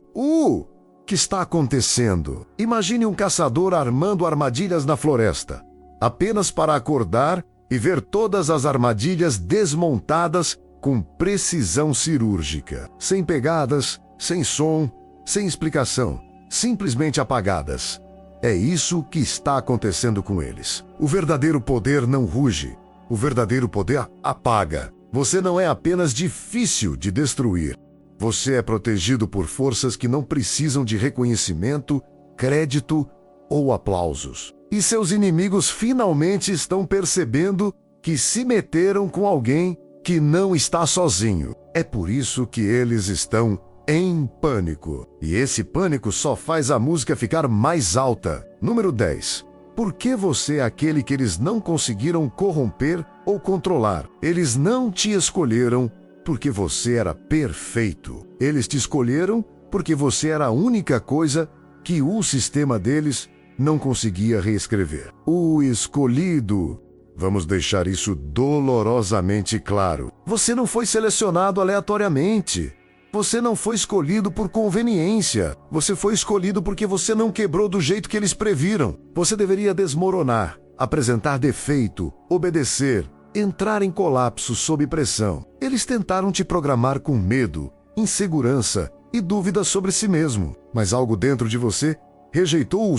Que está acontecendo? Imagine um caçador armando armadilhas na floresta, apenas para acordar e ver todas as armadilhas desmontadas com precisão cirúrgica, sem pegadas, sem som, sem explicação, simplesmente apagadas. É isso que está acontecendo com eles. O verdadeiro poder não ruge. O verdadeiro poder apaga. Você não é apenas difícil de destruir. Você é protegido por forças que não precisam de reconhecimento, crédito ou aplausos. E seus inimigos finalmente estão percebendo que se meteram com alguém que não está sozinho. É por isso que eles estão em pânico. E esse pânico só faz a música ficar mais alta. Número 10. Por que você é aquele que eles não conseguiram corromper ou controlar? Eles não te escolheram porque você era perfeito. Eles te escolheram porque você era a única coisa que o sistema deles não conseguia reescrever. O escolhido. Vamos deixar isso dolorosamente claro. Você não foi selecionado aleatoriamente. Você não foi escolhido por conveniência. Você foi escolhido porque você não quebrou do jeito que eles previram. Você deveria desmoronar, apresentar defeito, obedecer, entrar em colapso sob pressão. Eles tentaram te programar com medo, insegurança e dúvidas sobre si mesmo. Mas algo dentro de você rejeitou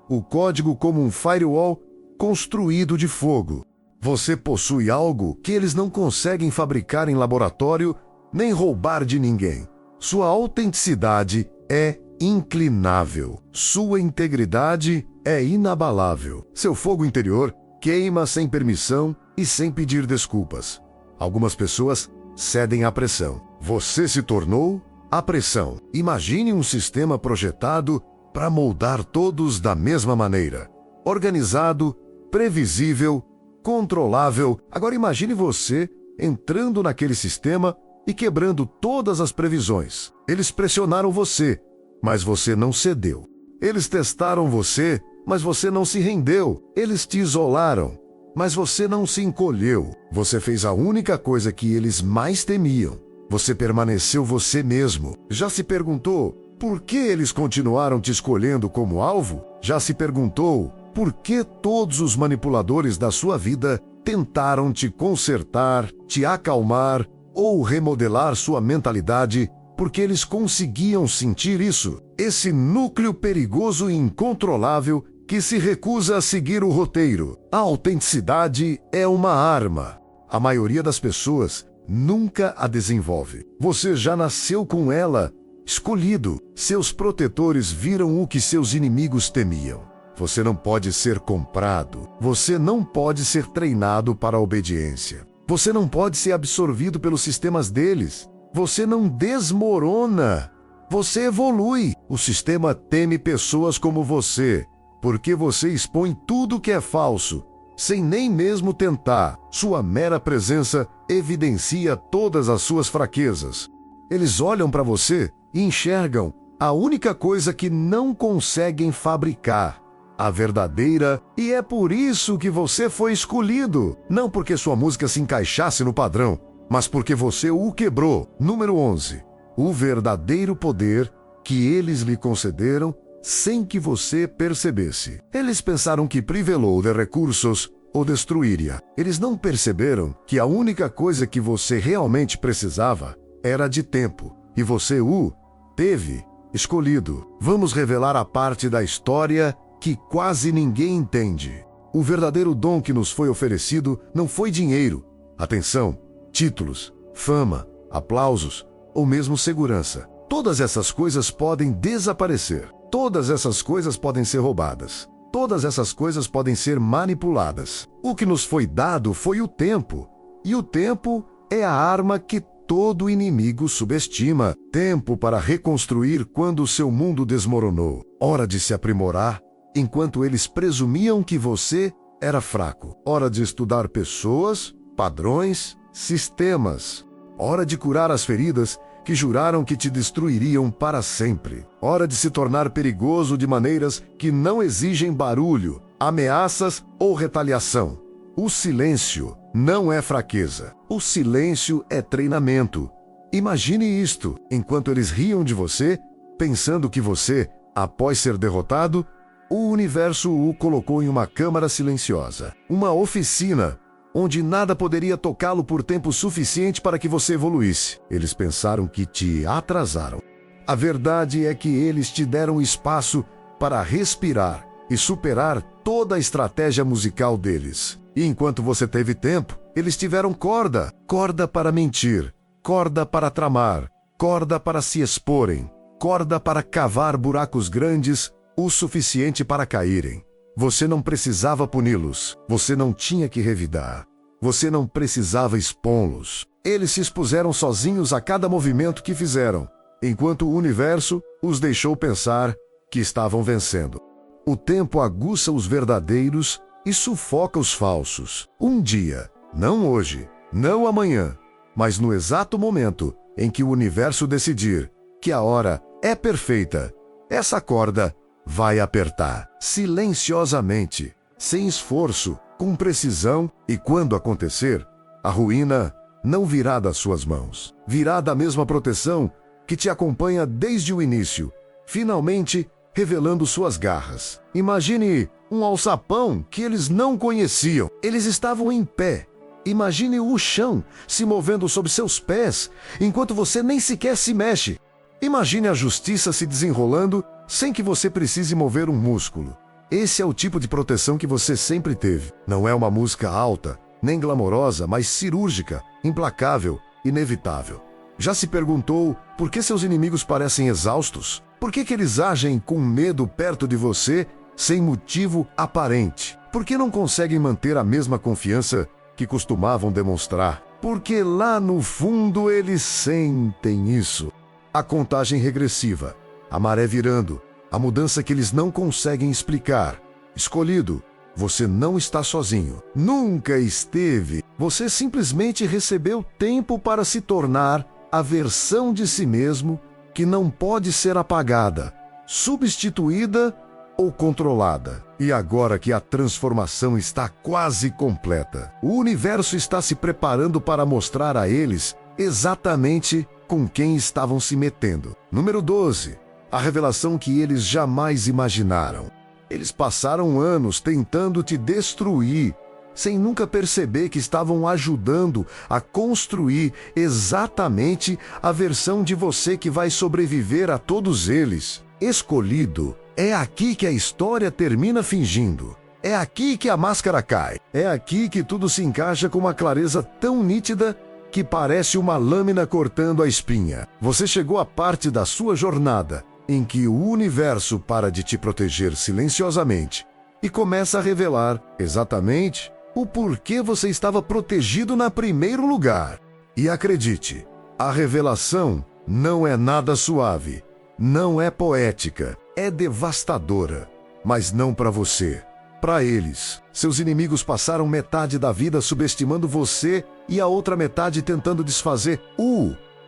o código como um firewall construído de fogo. Você possui algo que eles não conseguem fabricar em laboratório nem roubar de ninguém. Sua autenticidade é inclinável. Sua integridade é inabalável. Seu fogo interior queima sem permissão e sem pedir desculpas. Algumas pessoas cedem à pressão. Você se tornou a pressão. Imagine um sistema projetado para moldar todos da mesma maneira. Organizado, previsível, controlável. Agora imagine você entrando naquele sistema e quebrando todas as previsões. Eles pressionaram você, mas você não cedeu. Eles testaram você, mas você não se rendeu. Eles te isolaram, mas você não se encolheu. Você fez a única coisa que eles mais temiam. Você permaneceu você mesmo. Já se perguntou por que eles continuaram te escolhendo como alvo? Já se perguntou por que todos os manipuladores da sua vida tentaram te consertar, te acalmar ou remodelar sua mentalidade, porque eles conseguiam sentir isso? Esse núcleo perigoso e incontrolável que se recusa a seguir o roteiro. A autenticidade é uma arma. A maioria das pessoas nunca a desenvolve. Você já nasceu com ela, escolhido. Seus protetores viram o que seus inimigos temiam. Você não pode ser comprado. Você não pode ser treinado para a obediência. Você não pode ser absorvido pelos sistemas deles. Você não desmorona. Você evolui. O sistema teme pessoas como você, porque você expõe tudo que é falso, sem nem mesmo tentar. Sua mera presença evidencia todas as suas fraquezas. Eles olham para você e enxergam a única coisa que não conseguem fabricar. A verdadeira, e é por isso que você foi escolhido. Não porque sua música se encaixasse no padrão, mas porque você o quebrou. Número 11. O verdadeiro poder que eles lhe concederam sem que você percebesse. Eles pensaram que privê-lo de recursos o destruiria. Eles não perceberam que a única coisa que você realmente precisava era de tempo, e você o teve escolhido. Vamos revelar a parte da história que quase ninguém entende. O verdadeiro dom que nos foi oferecido não foi dinheiro, atenção, títulos, fama, aplausos ou mesmo segurança. Todas essas coisas podem desaparecer. Todas essas coisas podem ser roubadas. Todas essas coisas podem ser manipuladas. O que nos foi dado foi o tempo. E o tempo é a arma que todo inimigo subestima. Tempo para reconstruir quando o seu mundo desmoronou. Hora de se aprimorar enquanto eles presumiam que você era fraco. Hora de estudar pessoas, padrões, sistemas. Hora de curar as feridas que juraram que te destruiriam para sempre. Hora de se tornar perigoso de maneiras que não exigem barulho, ameaças ou retaliação. O silêncio não é fraqueza. O silêncio é treinamento. Imagine isto, enquanto eles riam de você, pensando que você, após ser derrotado, o universo o colocou em uma câmara silenciosa, uma oficina, onde nada poderia tocá-lo por tempo suficiente para que você evoluísse. Eles pensaram que te atrasaram. A verdade é que eles te deram espaço para respirar e superar toda a estratégia musical deles. E enquanto você teve tempo, eles tiveram corda. Corda para mentir, corda para tramar, corda para se exporem, corda para cavar buracos grandes o suficiente para caírem. Você não precisava puni-los. Você não tinha que revidar. Você não precisava expô-los. Eles se expuseram sozinhos a cada movimento que fizeram, enquanto o universo os deixou pensar que estavam vencendo. O tempo aguça os verdadeiros e sufoca os falsos. Um dia, não hoje, não amanhã, mas no exato momento em que o universo decidir que a hora é perfeita, essa corda vai apertar silenciosamente, sem esforço, com precisão, e quando acontecer, a ruína não virá das suas mãos. Virá da mesma proteção que te acompanha desde o início, finalmente revelando suas garras. Imagine um alçapão que eles não conheciam. Eles estavam em pé. Imagine o chão se movendo sob seus pés, enquanto você nem sequer se mexe. Imagine a justiça se desenrolando sem que você precise mover um músculo. Esse é o tipo de proteção que você sempre teve. Não é uma música alta, nem glamourosa, mas cirúrgica, implacável, inevitável. Já se perguntou por que seus inimigos parecem exaustos? Por que eles agem com medo perto de você sem motivo aparente? Por que não conseguem manter a mesma confiança que costumavam demonstrar? Porque lá no fundo eles sentem isso. A contagem regressiva, a maré virando, a mudança que eles não conseguem explicar. Escolhido, você não está sozinho. Nunca esteve. Você simplesmente recebeu tempo para se tornar a versão de si mesmo que não pode ser apagada, substituída ou controlada. E agora que a transformação está quase completa, o universo está se preparando para mostrar a eles exatamente com quem estavam se metendo. Número 12. A revelação que eles jamais imaginaram. Eles passaram anos tentando te destruir, sem nunca perceber que estavam ajudando a construir exatamente a versão de você que vai sobreviver a todos eles. Escolhido. É aqui que a história termina fingindo. É aqui que a máscara cai. É aqui que tudo se encaixa com uma clareza tão nítida que parece uma lâmina cortando a espinha. Você chegou à parte da sua jornada em que o universo para de te proteger silenciosamente e começa a revelar exatamente o porquê você estava protegido na primeiro lugar. E acredite, a revelação não é nada suave, não é poética, é devastadora, mas não para você. Para eles, seus inimigos passaram metade da vida subestimando você e a outra metade tentando desfazer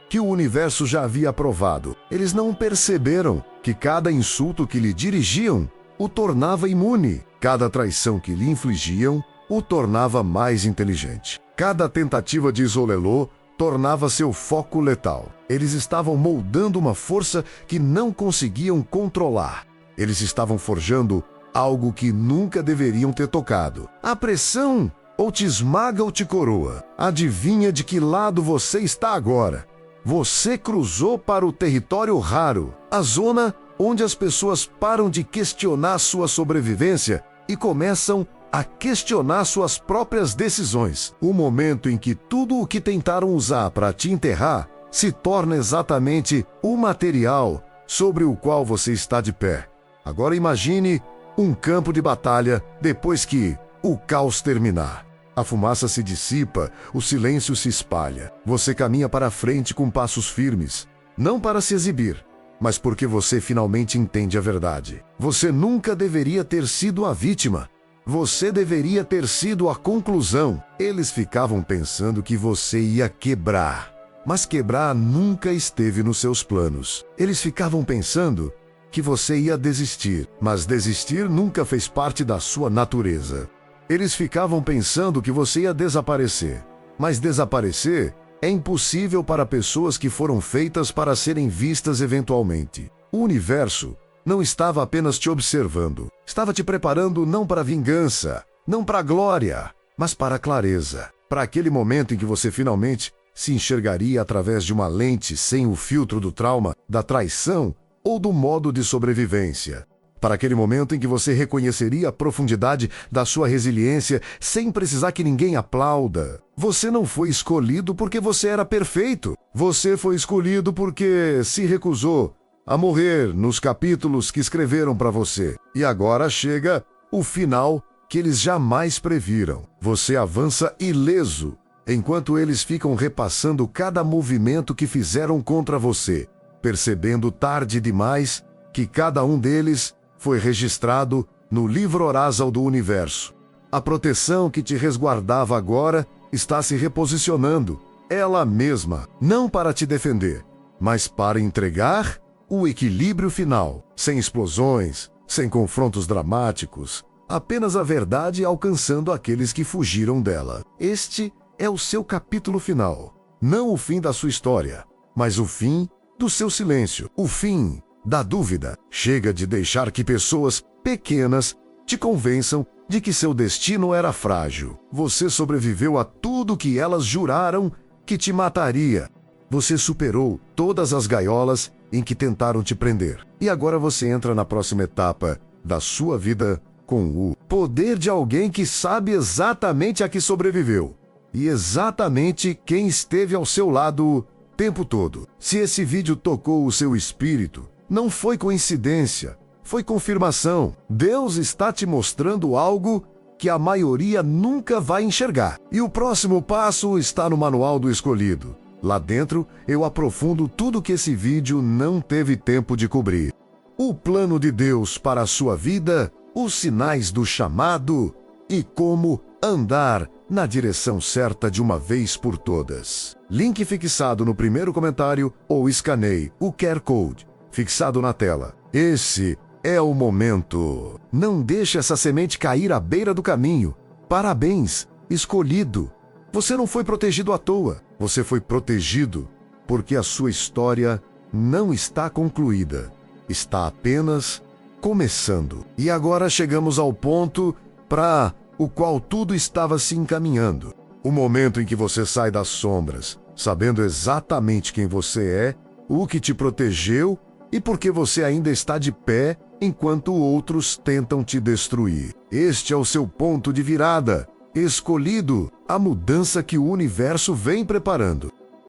que o universo já havia aprovado. Eles não perceberam que cada insulto que lhe dirigiam o tornava imune, cada traição que lhe infligiam o tornava mais inteligente. Cada tentativa de isolá-lo tornava seu foco letal. Eles estavam moldando uma força que não conseguiam controlar. Eles estavam forjando algo que nunca deveriam ter tocado. A pressão ou te esmaga ou te coroa. Adivinha de que lado você está agora? Você cruzou para o território raro, a zona onde as pessoas param de questionar sua sobrevivência e começam a questionar suas próprias decisões. O momento em que tudo o que tentaram usar para te enterrar se torna exatamente o material sobre o qual você está de pé. Agora imagine um campo de batalha depois que o caos terminar. A fumaça se dissipa, o silêncio se espalha. Você caminha para frente com passos firmes, não para se exibir, mas porque você finalmente entende a verdade. Você nunca deveria ter sido a vítima. Você deveria ter sido a conclusão. Eles ficavam pensando que você ia quebrar, mas quebrar nunca esteve nos seus planos. Eles ficavam pensando que você ia desistir, mas desistir nunca fez parte da sua natureza. Eles ficavam pensando que você ia desaparecer, mas desaparecer é impossível para pessoas que foram feitas para serem vistas eventualmente. O universo não estava apenas te observando, estava te preparando não para a vingança, não para a glória, mas para a clareza, para aquele momento em que você finalmente se enxergaria através de uma lente sem o filtro do trauma, da traição ou do modo de sobrevivência. Para aquele momento em que você reconheceria a profundidade da sua resiliência sem precisar que ninguém aplauda. Você não foi escolhido porque você era perfeito. Você foi escolhido porque se recusou a morrer nos capítulos que escreveram para você. E agora chega o final que eles jamais previram. Você avança ileso, enquanto eles ficam repassando cada movimento que fizeram contra você, percebendo tarde demais que cada um deles foi registrado no livro Orazal do Universo. A proteção que te resguardava agora está se reposicionando, ela mesma, não para te defender, mas para entregar o equilíbrio final, sem explosões, sem confrontos dramáticos, apenas a verdade alcançando aqueles que fugiram dela. Este é o seu capítulo final, não o fim da sua história, mas o fim do seu silêncio, o fim da dúvida. Chega de deixar que pessoas pequenas te convençam de que seu destino era frágil. Você sobreviveu a tudo que elas juraram que te mataria. Você superou todas as gaiolas em que tentaram te prender. E agora você entra na próxima etapa da sua vida com o poder de alguém que sabe exatamente a que sobreviveu e exatamente quem esteve ao seu lado o tempo todo. Se esse vídeo tocou o seu espírito, não foi coincidência, foi confirmação. Deus está te mostrando algo que a maioria nunca vai enxergar. E o próximo passo está no Manual do Escolhido. Lá dentro, eu aprofundo tudo que esse vídeo não teve tempo de cobrir. O plano de Deus para a sua vida, os sinais do chamado e como andar na direção certa de uma vez por todas. Link fixado no primeiro comentário ou escaneie o QR Code fixado na tela. Esse é o momento. Não deixe essa semente cair à beira do caminho. Parabéns, escolhido. Você não foi protegido à toa. Você foi protegido porque a sua história não está concluída. Está apenas começando. E agora chegamos ao ponto para o qual tudo estava se encaminhando. O momento em que você sai das sombras, sabendo exatamente quem você é, o que te protegeu e porque você ainda está de pé enquanto outros tentam te destruir. Este é o seu ponto de virada. Escolhido, a mudança que o universo vem preparando.